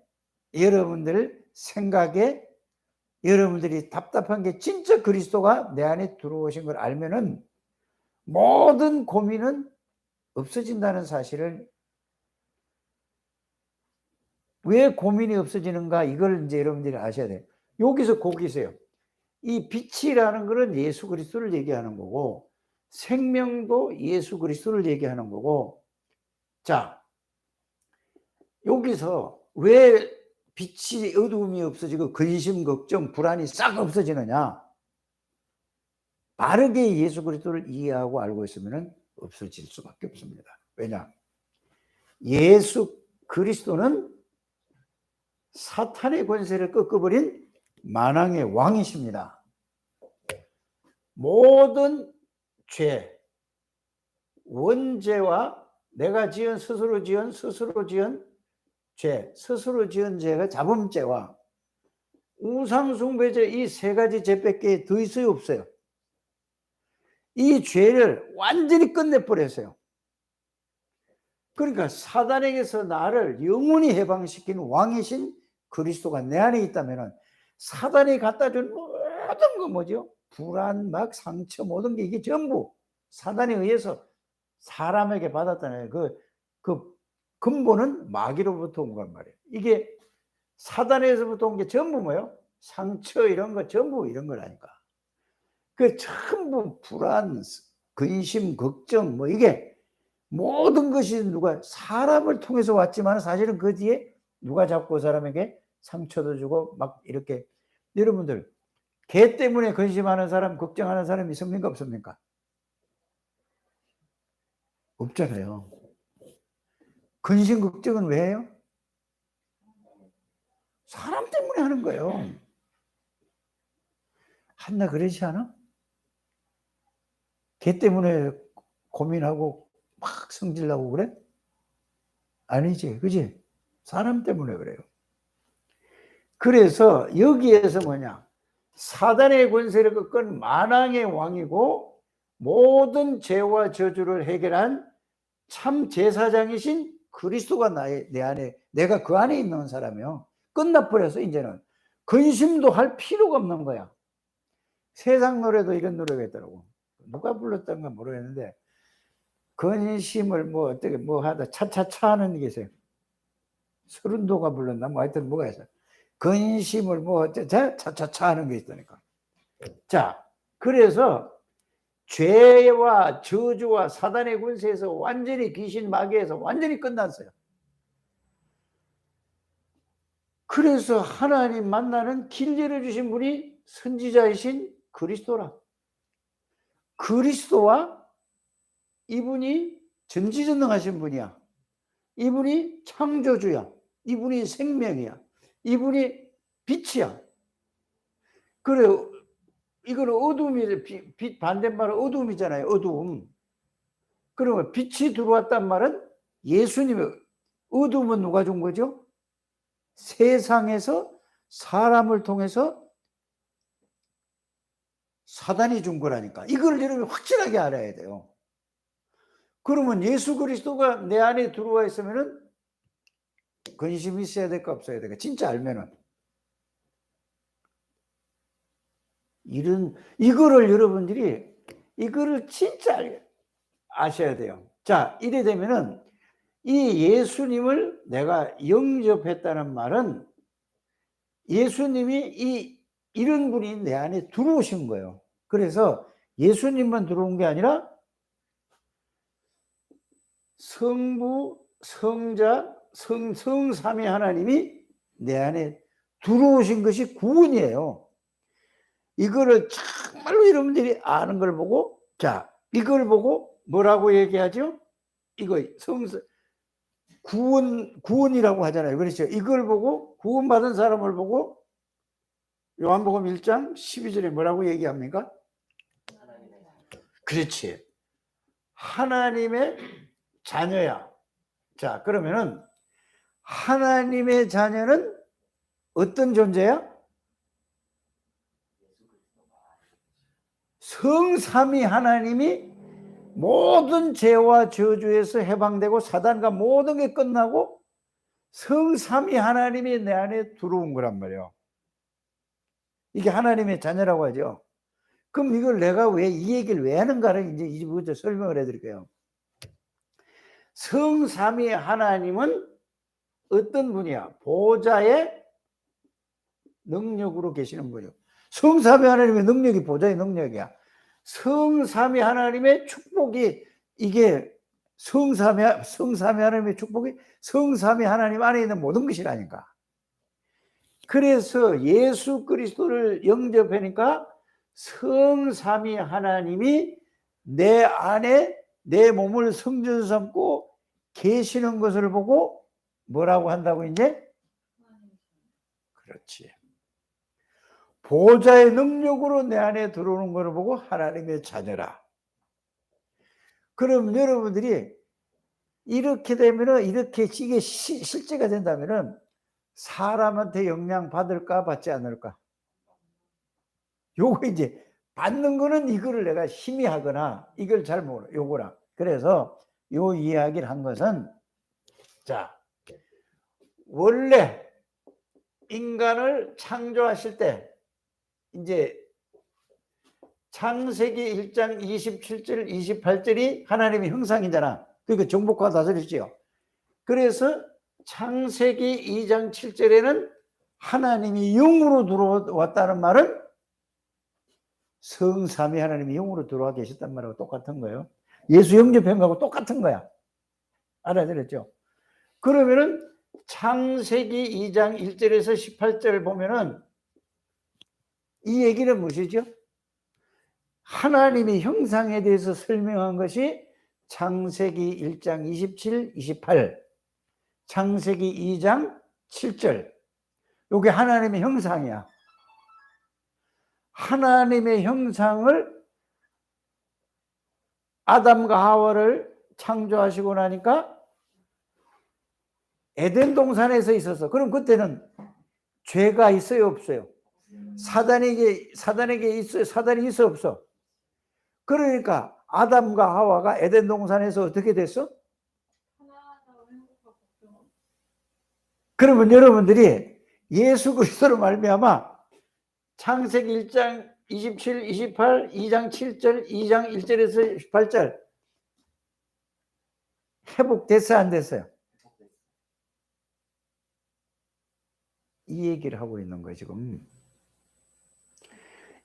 Speaker 3: 여러분들 생각에, 여러분들이 답답한 게 진짜 그리스도가 내 안에 들어오신 걸 알면은 모든 고민은 없어진다는 사실을. 왜 고민이 없어지는가 이걸 이제 여러분들이 아셔야 돼요. 여기서 거기세요. 이 빛이라는 것은 예수 그리스도를 얘기하는 거고 생명도 예수 그리스도를 얘기하는 거고. 자, 여기서 왜 빛이 어두움이 없어지고 근심, 걱정, 불안이 싹 없어지느냐? 바르게 예수 그리스도를 이해하고 알고 있으면 없어질 수밖에 없습니다. 왜냐? 예수 그리스도는 사탄의 권세를 꺾어버린 만왕의 왕이십니다. 모든 죄, 원죄와 내가 스스로 지은 죄, 스스로 지은 죄가 자범죄와 우상숭배죄 이 세 가지 죄밖에 더 있어요, 없어요? 이 죄를 완전히 끝내버렸어요. 그러니까 사단에게서 나를 영원히 해방시킨 왕이신 그리스도가 내 안에 있다면 사단이 갖다 준 모든 거 뭐죠? 불안, 막 상처 모든 게 이게 전부 사단에 의해서 사람에게 받았다는 그 근본은 마귀로부터 온 건 말이에요. 이게 사단에서부터 온 게 전부 뭐예요? 상처 이런 거 전부 이런 거라니까. 그 전부 불안, 근심, 걱정 뭐 이게 모든 것이 누가 사람을 통해서 왔지만 사실은 그 뒤에 누가 자꾸 그 사람에게 상처도 주고 막 이렇게. 여러분들 개 때문에 근심하는 사람, 걱정하는 사람이 있습니까, 없습니까? 없잖아요. 근심 걱정은 왜 해요? 사람 때문에 하는 거예요. 한나 그러지 않아? 개 때문에 고민하고 막 성질나고 그래? 아니지, 그지? 사람 때문에 그래요. 그래서 여기에서 뭐냐? 사단의 권세를 꺾은 만왕의 왕이고 모든 죄와 저주를 해결한 참 제사장이신 그리스도가 내 안에, 내가 그 안에 있는 사람이요. 끝나버려서 이제는 근심도 할 필요가 없는 거야. 세상 노래도 이런 노래가 있더라고. 누가 불렀던가 모르겠는데 근심을 뭐 어떻게 뭐 하다 차차차 하는 게 있어요. 서른도가 불렀나 뭐 하여튼 뭐가 있어요. 근심을 뭐 어쩌자 차차차 하는 게 있다니까. 자, 그래서 죄와 저주와 사단의 군세에서 완전히 귀신 마귀에서 완전히 끝났어요. 그래서 하나님 만나는 길 열어주신 분이 선지자이신 그리스도라. 그리스도와 이분이 전지전능하신 분이야. 이분이 창조주야. 이분이 생명이야. 이분이 빛이야. 그래, 이거는 어둠이, 빛 반대말은 어둠이잖아요. 어둠. 그러면 빛이 들어왔단 말은 예수님의, 어둠은 누가 준 거죠? 세상에서 사람을 통해서 사단이 준 거라니까. 이걸 여러분이 확실하게 알아야 돼요. 그러면 예수 그리스도가 내 안에 들어와 있으면은 근심이 있어야 될까 없어야 될까? 진짜 알면은. 이거를 여러분들이 이거를 진짜 아셔야 돼요. 자, 이래 되면은 이 예수님을 내가 영접했다는 말은 예수님이 이런 분이 내 안에 들어오신 거예요. 그래서 예수님만 들어온 게 아니라 성부, 성자, 성삼위 하나님이 내 안에 들어오신 것이 구원이에요. 이거를 정말로 여러분들이 아는 걸 보고, 자, 이걸 보고 뭐라고 얘기하죠? 이거 구원이라고 하잖아요. 그렇죠? 이걸 보고 구원받은 사람을 보고 요한복음 1장 12절에 뭐라고 얘기합니까? 그렇지. 하나님의 자녀야. 자, 그러면은 하나님의 자녀는 어떤 존재야? 성삼위 하나님이 모든 죄와 저주에서 해방되고 사단과 모든 게 끝나고 성삼위 하나님이 내 안에 들어온 거란 말이에요. 이게 하나님의 자녀라고 하죠. 그럼 이걸 내가 왜 이 얘기를 왜 하는가를 이제 이제부터 설명을 해드릴게요. 성삼위 하나님은 어떤 분이야? 보좌의 능력으로 계시는 분이요. 성삼위 하나님의 능력이 보좌의 능력이야. 성삼위 하나님의 축복이 이게 성삼위 하나님의 축복이 성삼위 하나님 안에 있는 모든 것이라니까. 그래서 예수 그리스도를 영접하니까 성삼위 하나님이 내 안에 내 몸을 성전 삼고 계시는 것을 보고 뭐라고 한다고 이제? 그렇지. 보좌의 능력으로 내 안에 들어오는 것을 보고 하나님의 자녀라. 그럼 여러분들이 이렇게 되면은 이렇게 이게 실제가 된다면은 사람한테 영향 받을까 받지 않을까? 요거 이제 받는 거는 이거를 내가 희미하거나 이걸 잘 모르 요거라. 그래서 요 이야기를 한 것은 자 원래 인간을 창조하실 때 이제 창세기 1장 27절 28절이 하나님의 형상이잖아. 그러니까 정복과 다스리지요. 그래서 창세기 2장 7절에는 하나님이 영으로 들어왔다는 말은 성삼위 하나님이 영으로 들어와 계셨단 말하고 똑같은 거예요. 예수 영접한 거하고 똑같은 거야. 알아들었죠? 그러면은 창세기 2장 1절에서 18절 보면은 이 얘기는 무엇이죠? 하나님의 형상에 대해서 설명한 것이 창세기 1장 27, 28, 창세기 2장 7절. 이게 하나님의 형상이야. 하나님의 형상을 아담과 하와를 창조하시고 나니까 에덴 동산에서 있어서 그럼 그때는 죄가 있어요, 없어요? 사단에게 있어요, 사단이 있어, 없어? 그러니까 아담과 하와가 에덴 동산에서 어떻게 됐어?
Speaker 4: 하나하나 행복하고
Speaker 3: 그러면 여러분들이 예수 그리스도로 말미암아 창세기 1장 27, 28, 2장 7절, 2장 1절에서 18절 회복됐어요, 안 됐어요? 이 얘기를 하고 있는 거예요, 지금.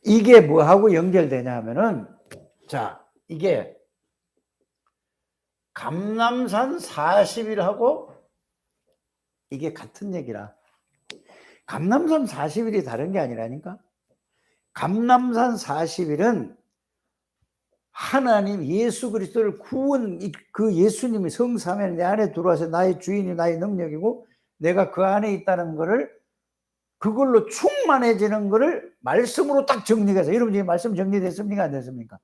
Speaker 3: 이게 뭐하고 연결되냐 하면은 자, 이게 감람산 40일하고 이게 같은 얘기라. 감람산 40일이 다른 게 아니라니까. 감람산 40일은 하나님 예수 그리스도를 구원, 그 예수님이 성삼위 내 안에 들어와서 나의 주인이 나의 능력이고 내가 그 안에 있다는 거를 그걸로 충만해지는 거를 말씀으로 딱 정리해서 여러분 지금 말씀 정리됐습니까? 안 됐습니까?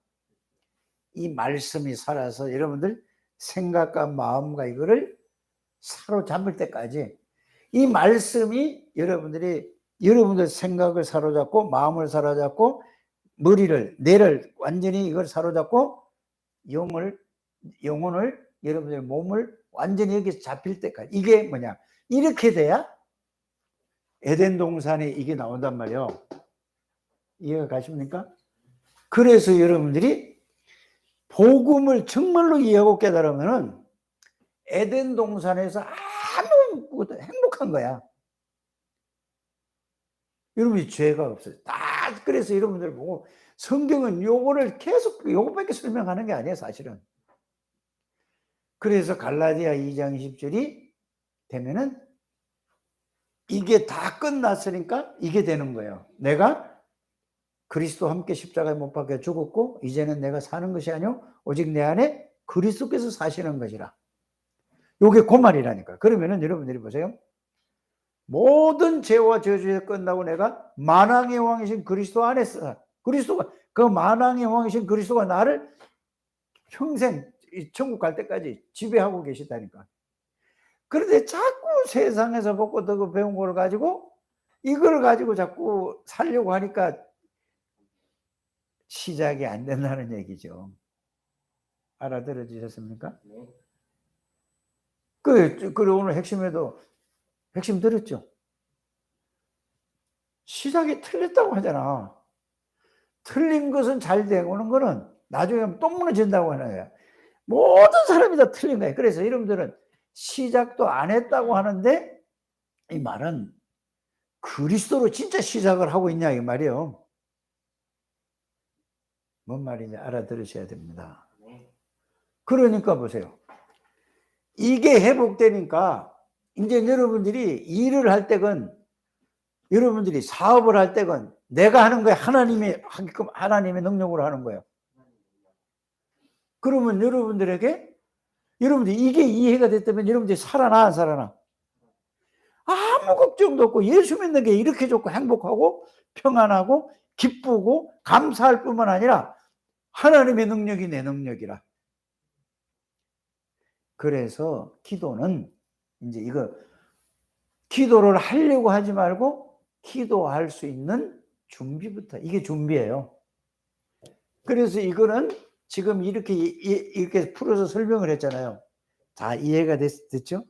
Speaker 3: 이 말씀이 살아서 여러분들 생각과 마음과 이거를 사로잡을 때까지 이 말씀이 여러분들 생각을 사로잡고 마음을 사로잡고 머리를 뇌를 완전히 이걸 사로잡고 영혼을 여러분들 몸을 완전히 여기서 잡힐 때까지 이게 뭐냐 이렇게 돼야 에덴 동산에 이게 나온단 말이에요. 이해가 가십니까? 그래서 여러분들이 복음을 정말로 이해하고 깨달으면은 에덴 동산에서 아무 행복한 거야. 여러분이 죄가 없어요. 다 그래서 여러분들 보고 성경은 요거를 계속 요거밖에 설명하는 게 아니에요, 사실은. 그래서 갈라디아 2장 20절이 되면은 이게 다 끝났으니까 이게 되는 거예요. 내가 그리스도와 함께 십자가에 못 박혀 죽었고 이제는 내가 사는 것이 아니요 오직 내 안에 그리스도께서 사시는 것이라. 요게 그 말이라니까. 그러면은 여러분들이 보세요. 모든 죄와 저주에 끝나고 내가 만왕의 왕이신 그리스도 안에서 그리스도가 그 만왕의 왕이신 그리스도가 나를 평생 천국 갈 때까지 지배하고 계시다니까. 그런데 자꾸 세상에서 먹고 듣고 배운 걸 가지고 이걸 가지고 자꾸 살려고 하니까 시작이 안 된다는 얘기죠. 알아들어지셨습니까?
Speaker 1: 네.
Speaker 3: 그리고 오늘 핵심에도 핵심 들었죠? 시작이 틀렸다고 하잖아. 틀린 것은 잘 되고는 거는 나중에 또 무너진다고 하는 거야. 모든 사람이 다 틀린 거예요. 그래서 여러분들은 시작도 안 했다고 하는데 이 말은 그리스도로 진짜 시작을 하고 있냐 이 말이에요. 뭔 말인지 알아들으셔야 됩니다. 그러니까 보세요. 이게 회복되니까 이제 여러분들이 일을 할 때건 여러분들이 사업을 할 때건 내가 하는 거에 하나님의 능력으로 하는 거예요. 그러면 여러분들이 이게 이해가 됐다면 여러분들이 살아나 안 살아나? 아무 걱정도 없고 예수 믿는 게 이렇게 좋고 행복하고 평안하고 기쁘고 감사할 뿐만 아니라 하나님의 능력이 내 능력이라. 그래서 기도는 이제 이거 기도를 하려고 하지 말고 기도할 수 있는 준비부터, 이게 준비예요. 그래서 이거는 지금 이렇게 풀어서 설명을 했잖아요. 다 이해가 됐죠?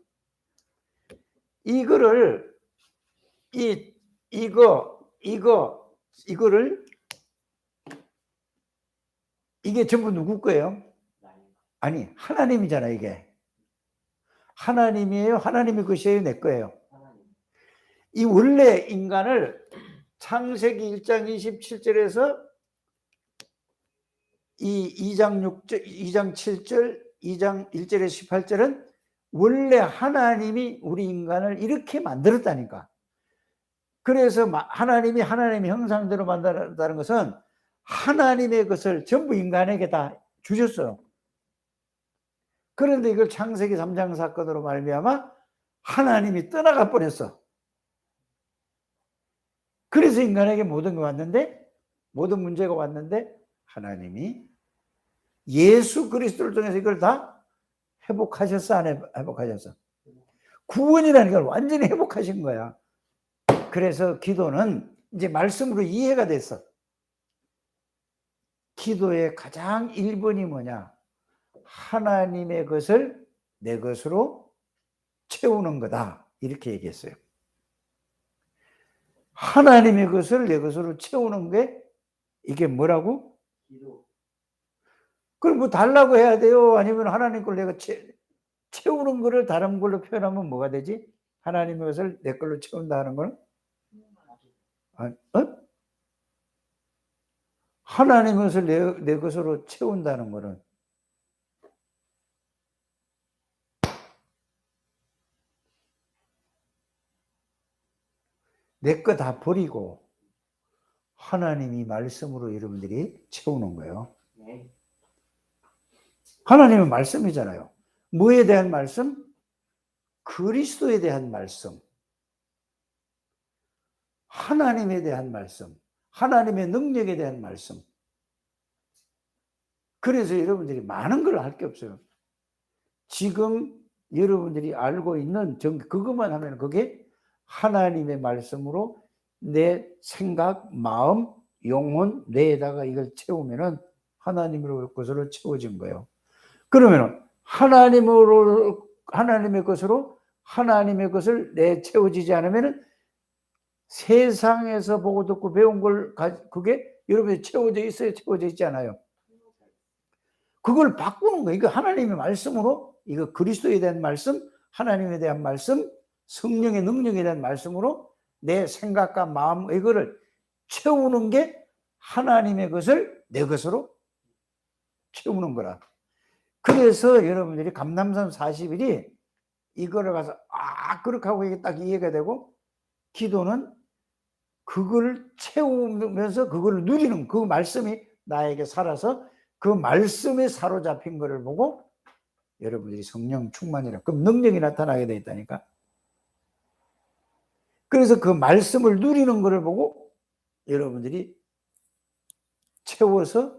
Speaker 3: 이거를 이거를 이게 전부 누구 거예요? 아니, 하나님이잖아. 이게 하나님이에요? 하나님의 것이에요? 내 거예요? 이 원래 인간을 창세기 1장 27절에서 이 2장 7절, 2장 1절에서 18절은 원래 하나님이 우리 인간을 이렇게 만들었다니까. 그래서 하나님이 하나님의 형상대로 만들었다는 것은 하나님의 것을 전부 인간에게 다 주셨어요. 그런데 이걸 창세기 3장 사건으로 말미암아 하나님이 떠나가 버렸어. 그래서 인간에게 모든 문제가 왔는데 하나님이 예수 그리스도를 통해서 이걸 다 회복하셨어, 안 회복하셨어? 구원이라는 걸 완전히 회복하신 거야. 그래서 기도는 이제 말씀으로 이해가 됐어. 기도의 가장 1번이 뭐냐? 하나님의 것을 내 것으로 채우는 거다. 이렇게 얘기했어요. 하나님의 것을 내 것으로 채우는 게 이게 뭐라고?
Speaker 1: 기도.
Speaker 3: 그럼 뭐 달라고 해야 돼요? 아니면 하나님 걸 내가 채우는 거를 다른 걸로 표현하면 뭐가 되지? 하나님의 것을 내 걸로 채운다는 건? 하나님의 것을 내 것으로 채운다는 거는 내 거 다 버리고 하나님이 말씀으로 여러분들이 채우는 거예요.
Speaker 1: 네.
Speaker 3: 하나님은 말씀이잖아요. 뭐에 대한 말씀? 그리스도에 대한 말씀. 하나님에 대한 말씀. 하나님의 능력에 대한 말씀. 그래서 여러분들이 많은 걸 할 게 없어요. 지금 여러분들이 알고 있는 그것만 하면 그게 하나님의 말씀으로 내 생각, 마음, 영혼, 뇌에다가 이걸 채우면은 하나님의 것으로 채워진 거예요. 그러면은 하나님의 것으로 하나님의 것을 내 채워지지 않으면은 세상에서 보고 듣고 배운 걸 그게 여러분이 채워져 있어요? 채워져 있지 않아요? 그걸 바꾸는 거예요. 이거 하나님의 말씀으로, 이거 그리스도에 대한 말씀, 하나님에 대한 말씀, 성령의 능력에 대한 말씀으로 내 생각과 마음, 이거를 채우는 게 하나님의 것을 내 것으로 채우는 거라. 그래서 여러분들이 감람산 40일이 이거를 가서 그렇게 하고 이게 딱 이해가 되고, 기도는 그걸 채우면서 그걸 누리는, 그 말씀이 나에게 살아서 그 말씀에 사로잡힌 거를 보고 여러분들이 성령 충만이라, 그럼 능력이 나타나게 돼 있다니까. 그래서 그 말씀을 누리는 거를 보고 여러분들이 채워서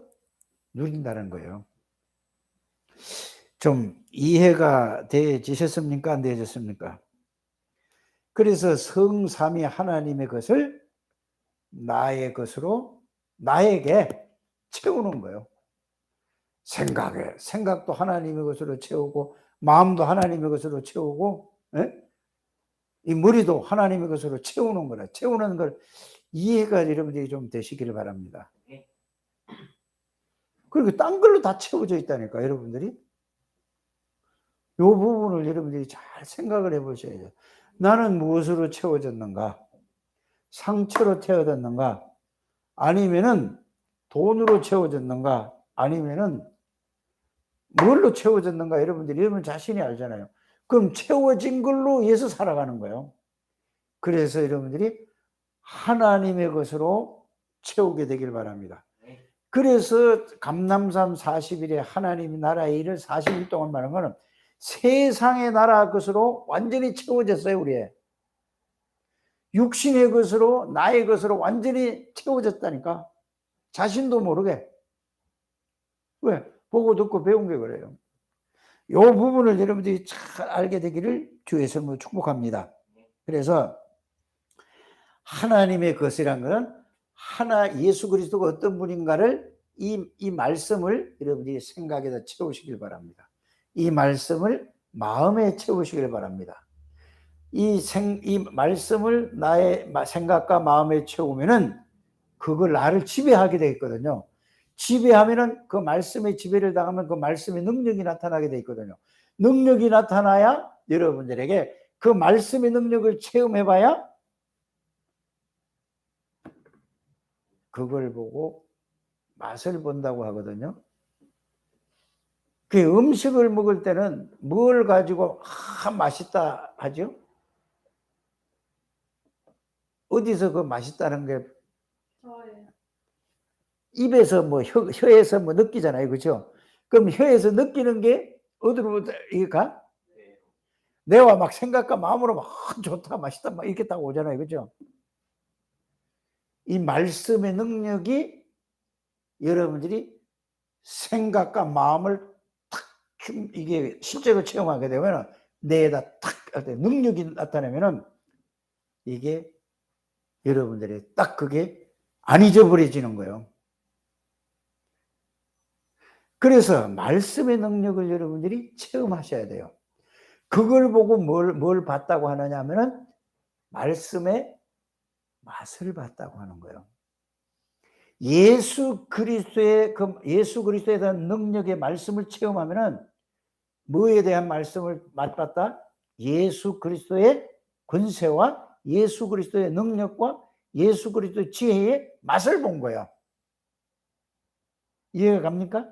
Speaker 3: 누린다는 거예요. 좀 이해가 되셨습니까? 안 되셨습니까? 그래서 성삼위 하나님의 것을 나의 것으로 나에게 채우는 거예요. 생각도 하나님의 것으로 채우고, 마음도 하나님의 것으로 채우고, 이 머리도 하나님의 것으로 채우는 거라. 채우는 걸 이해가 여러분들이 좀 되시기를 바랍니다. 그리고 딴 걸로 다 채워져 있다니까, 여러분들이. 이 부분을 여러분들이 잘 생각을 해보셔야죠. 나는 무엇으로 채워졌는가? 상처로 채워졌는가? 아니면은 돈으로 채워졌는가? 아니면은 뭘로 채워졌는가? 여러분 자신이 알잖아요. 그럼 채워진 걸로 위해서 살아가는 거예요. 그래서 여러분들이 하나님의 것으로 채우게 되길 바랍니다. 그래서 감람산 40일에 하나님 나라의 일을 40일 동안 말하는 거는 세상의 나라 것으로 완전히 채워졌어요. 우리의 육신의 것으로, 나의 것으로 완전히 채워졌다니까. 자신도 모르게. 왜? 보고 듣고 배운 게 그래요. 이 부분을 여러분들이 잘 알게 되기를 주 예수님으로 축복합니다. 그래서 하나님의 것이란 것은 예수 그리스도가 어떤 분인가를 이 말씀을 여러분들이 생각에다 채우시길 바랍니다. 이 말씀을 마음에 채우시길 바랍니다. 이 말씀을 나의 생각과 마음에 채우면은 그걸 나를 지배하게 되거든요. 지배하면은 그 말씀의 지배를 당하면 그 말씀의 능력이 나타나게 돼 있거든요. 능력이 나타나야 여러분들에게 그 말씀의 능력을 체험해봐야 그걸 보고 맛을 본다고 하거든요. 그 음식을 먹을 때는 뭘 가지고 맛있다 하죠? 어디서 그 맛있다는 게
Speaker 4: 저예요.
Speaker 3: 입에서 혀에서 느끼잖아요. 그렇죠? 그럼 혀에서 느끼는 게 어디로 가? 뇌와 막 생각과 마음으로 막 좋다, 맛있다, 막 이렇게 딱 오잖아요. 그렇죠? 이 말씀의 능력이 여러분들이 생각과 마음을 탁 이게 실제로 체험하게 되면 뇌에다 탁 할 때 능력이 나타나면은 이게 여러분들이 딱 그게 안 잊어버려지는 거예요. 그래서 말씀의 능력을 여러분들이 체험하셔야 돼요. 그걸 보고 뭘 봤다고 하느냐 하면은 말씀의 맛을 봤다고 하는 거예요. 예수 그리스도에 대한 능력의 말씀을 체험하면은 뭐에 대한 말씀을 맛봤다? 예수 그리스도의 권세와 예수 그리스도의 능력과 예수 그리스도의 지혜의 맛을 본 거예요. 이해가 갑니까?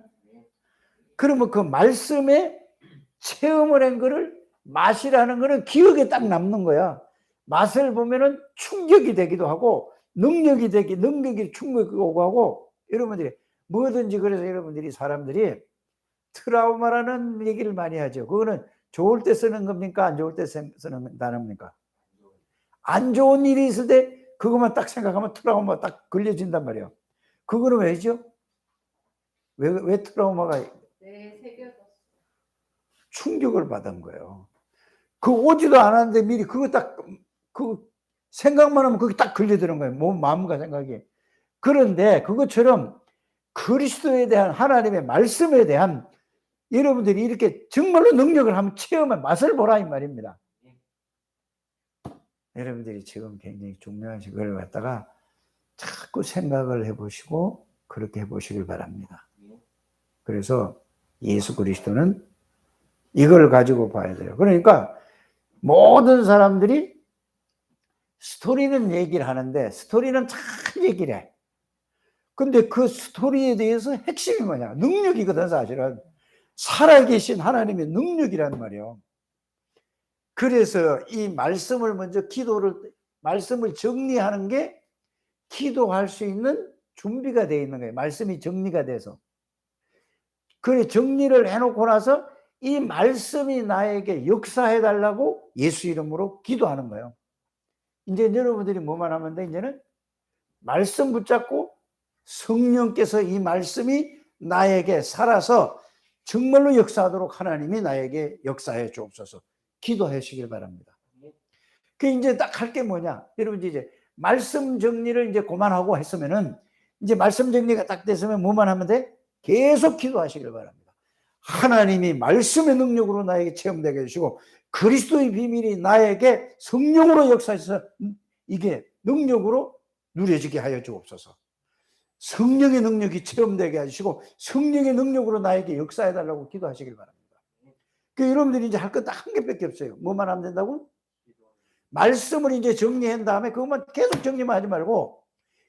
Speaker 3: 그러면 그 말씀에 체험을 한 거를 맛이라는 거는 기억에 딱 남는 거야. 맛을 보면은 충격이 되기도 하고 능력이 충격이 오고 하고 여러분들이 뭐든지 그래서 여러분들이 사람들이 트라우마라는 얘기를 많이 하죠. 그거는 좋을 때 쓰는 겁니까? 안 좋을 때 쓰는 단어입니까? 안 좋은 일이 있을 때 그것만 딱 생각하면 트라우마 딱 걸려진단 말이에요. 그거는 왜죠? 왜 트라우마가
Speaker 4: 네, 새겨졌어.
Speaker 3: 충격을 받은 거예요. 그 오지도 않았는데 미리 그거 딱 그 생각만 하면 그게 딱 걸려드는 거예요. 몸, 마음과 생각이. 그런데 그것처럼 그리스도에 대한 하나님의 말씀에 대한 여러분들이 이렇게 정말로 능력을 한번 체험해 맛을 보라 이 말입니다. 여러분들이 지금 굉장히 중요한 걸 갖다가 자꾸 생각을 해보시고 그렇게 해보시길 바랍니다. 그래서 예수 그리스도는 이걸 가지고 봐야 돼요. 그러니까 모든 사람들이 스토리는 얘기를 하는데 스토리는 잘 얘기를 해. 근데 그 스토리에 대해서 핵심이 뭐냐? 능력이거든 사실은. 살아계신 하나님의 능력이란 말이에요. 그래서 이 말씀을 먼저 말씀을 정리하는 게 기도할 수 있는 준비가 되어 있는 거예요. 말씀이 정리가 돼서. 그래 정리를 해놓고 나서 이 말씀이 나에게 역사해 달라고 예수 이름으로 기도하는 거예요. 이제 여러분들이 뭐만 하면 돼? 이제는 말씀 붙잡고 성령께서 이 말씀이 나에게 살아서 정말로 역사하도록 하나님이 나에게 역사해 주옵소서. 기도하시길 바랍니다. 그 이제 딱 할 게 뭐냐? 여러분 이제 말씀 정리를 이제 그만하고 했으면은 이제 말씀 정리가 딱 됐으면 뭐만 하면 돼? 계속 기도하시길 바랍니다. 하나님이 말씀의 능력으로 나에게 체험되게 해주시고 그리스도의 비밀이 나에게 성령으로 역사해서 이게 능력으로 누려지게 하여 주옵소서. 성령의 능력이 체험되게 해주시고 성령의 능력으로 나에게 역사해달라고 기도하시길 바랍니다. 그 여러분들이 이제 할 건 딱 한 개밖에 없어요. 뭐만 하면 된다고? 말씀을 이제 정리한 다음에 그것만 계속 정리만 하지 말고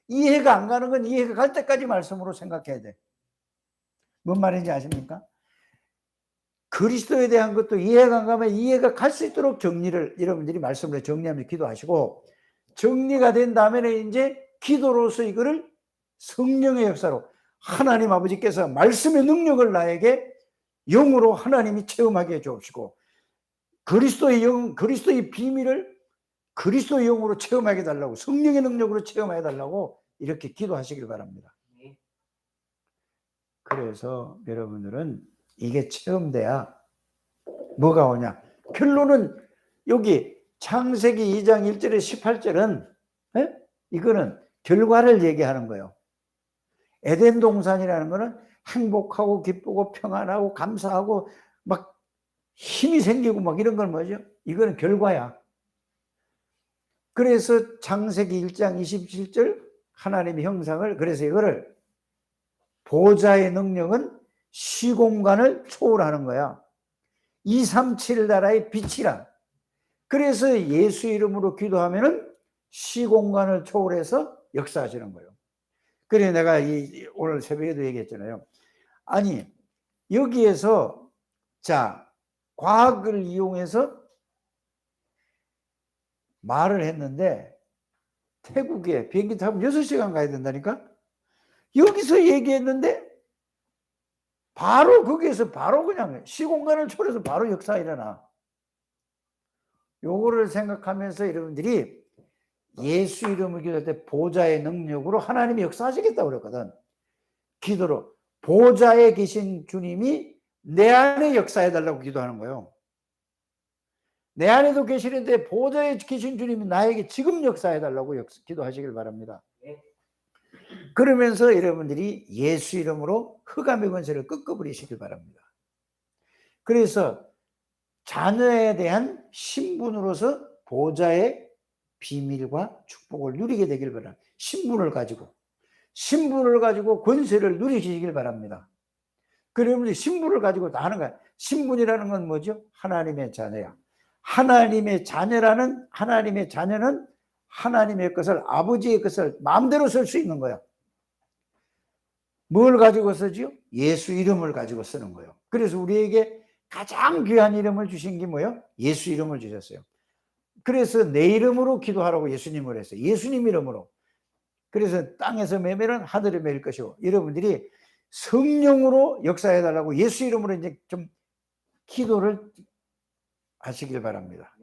Speaker 3: 이해가 안 가는 건 이해가 갈 때까지 말씀으로 생각해야 돼. 뭔 말인지 아십니까? 그리스도에 대한 것도 이해가 안 가면 이해가 갈 수 있도록 정리를 여러분들이 말씀으로 정리하면서 기도하시고 정리가 된 다음에는 이제 기도로서 이거를 성령의 역사로 하나님 아버지께서 말씀의 능력을 나에게 영으로 하나님이 체험하게 해 주옵시고 그리스도의 비밀을 그리스도의 영으로 체험하게 해달라고 성령의 능력으로 체험해 달라고 이렇게 기도하시길 바랍니다. 그래서 여러분들은 이게 체험돼야 뭐가 오냐? 결론은 여기 창세기 2장 1절에 18절은 이거는 결과를 얘기하는 거예요. 에덴 동산이라는 거는 행복하고 기쁘고 평안하고 감사하고 막 힘이 생기고 막 이런 건 뭐죠? 이거는 결과야. 그래서 창세기 1장 27절 하나님의 형상을, 그래서 이거를 보좌의 능력은 시공간을 초월하는 거야. 237 나라의 빛이라. 그래서 예수 이름으로 기도하면은 시공간을 초월해서 역사하시는 거예요. 그래 내가 오늘 새벽에도 얘기했잖아요. 아니 여기에서 자 과학을 이용해서 말을 했는데 태국에 비행기 타면 6시간 가야 된다니까? 여기서 얘기했는데 바로 거기에서 바로 그냥 시공간을 초월해서 바로 역사 일어나. 요거를 생각하면서 여러분들이 예수 이름을 기도할 때 보좌의 능력으로 하나님이 역사하시겠다고 그랬거든. 기도로 보좌에 계신 주님이 내 안에 역사해달라고 기도하는 거예요. 내 안에도 계시는데 보좌에 계신 주님이 나에게 지금 역사해달라고 기도하시길 바랍니다. 그러면서 여러분들이 예수 이름으로 흑암의 권세를 꺾어버리시길 바랍니다. 그래서 자녀에 대한 신분으로서 보좌의 비밀과 축복을 누리게 되길 바랍니다. 신분을 가지고 권세를 누리시길 바랍니다. 그러면 신분을 가지고 다 하는 거야. 신분이라는 건 뭐죠? 하나님의 자녀야. 하나님의 자녀는 하나님의 것을, 아버지의 것을 마음대로 쓸 수 있는 거야. 뭘 가지고 쓰지요? 예수 이름을 가지고 쓰는 거예요. 그래서 우리에게 가장 귀한 이름을 주신 게 뭐예요? 예수 이름을 주셨어요. 그래서 내 이름으로 기도하라고 예수님을 했어요. 예수님 이름으로. 그래서 땅에서 매매는 하늘에 매일 것이고, 여러분들이 성령으로 역사해달라고 예수 이름으로 이제 좀 기도를 하시길 바랍니다.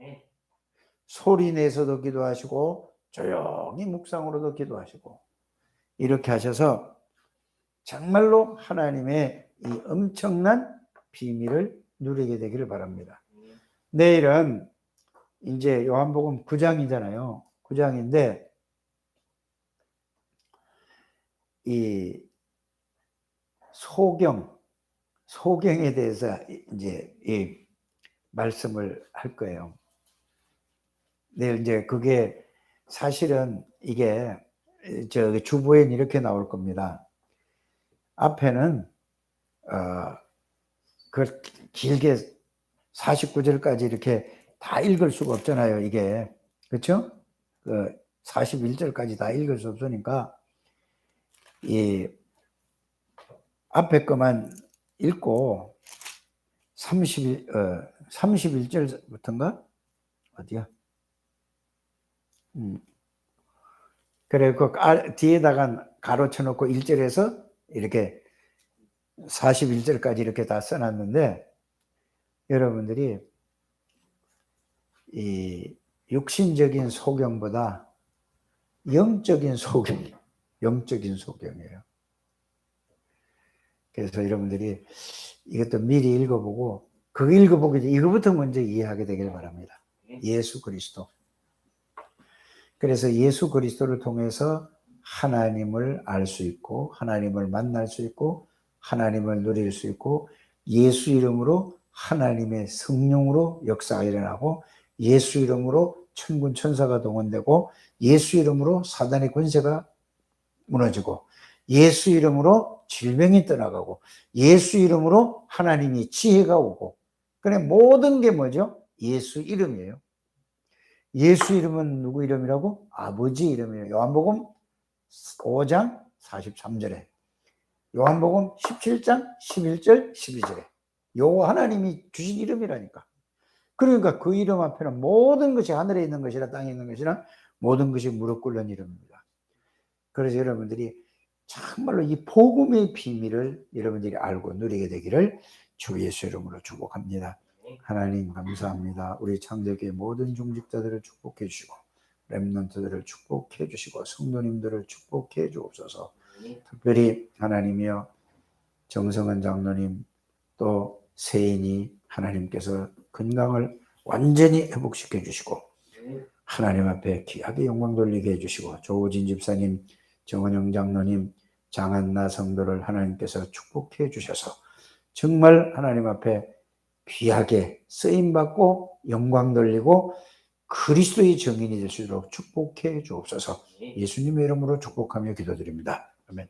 Speaker 3: 소리 내서도 기도하시고 조용히 묵상으로도 기도하시고 이렇게 하셔서 정말로 하나님의 이 엄청난 비밀을 누리게 되기를 바랍니다. 내일은 이제 요한복음 9장이잖아요. 9장인데 이 소경에 대해서 이제 이 말씀을 할 거예요. 네, 이제 그게 사실은 이게 저 주보엔 이렇게 나올 겁니다. 앞에는 그 길게 49절까지 이렇게 다 읽을 수가 없잖아요. 이게 그렇죠? 그 41절까지 다 읽을 수 없으니까 이 앞에 것만 읽고 31절부터인가? 어디야? 그래, 그 뒤에다가 가로 쳐놓고 1절에서 이렇게 41절까지 이렇게 다 써놨는데, 여러분들이 이 육신적인 소경보다 영적인 소경이에요. 그래서 여러분들이 이것도 미리 읽어보고, 그거 읽어보기 전에 이거부터 먼저 이해하게 되길 바랍니다. 예수 그리스도. 그래서 예수 그리스도를 통해서 하나님을 알 수 있고, 하나님을 만날 수 있고, 하나님을 누릴 수 있고, 예수 이름으로 하나님의 성령으로 역사가 일어나고, 예수 이름으로 천군 천사가 동원되고, 예수 이름으로 사단의 권세가 무너지고, 예수 이름으로 질병이 떠나가고, 예수 이름으로 하나님의 지혜가 오고, 그래 모든 게 뭐죠? 예수 이름이에요. 예수 이름은 누구 이름이라고? 아버지 이름이에요. 요한복음 5장 43절에, 요한복음 17장 11절 12절에 요 하나님이 주신 이름이라니까. 그러니까 그 이름 앞에는 모든 것이, 하늘에 있는 것이나 땅에 있는 것이나 모든 것이 무릎 꿇는 이름입니다. 그래서 여러분들이 정말로 이 복음의 비밀을 여러분들이 알고 누리게 되기를 주 예수 이름으로 축복합니다. 하나님 감사합니다. 우리 창조계의 모든 중직자들을 축복해 주시고, 렘넌트들을 축복해 주시고, 성도님들을 축복해 주옵소서. 특별히 하나님이여, 정성은 장로님, 또 세인이 하나님께서 건강을 완전히 회복시켜 주시고 하나님 앞에 귀하게 영광 돌리게 해주시고 조우진 집사님, 정원영 장로님, 장한나 성도를 하나님께서 축복해 주셔서 정말 하나님 앞에 귀하게 쓰임받고 영광 돌리고 그리스도의 증인이 될 수 있도록 축복해 주옵소서. 예수님의 이름으로 축복하며 기도드립니다. 아멘.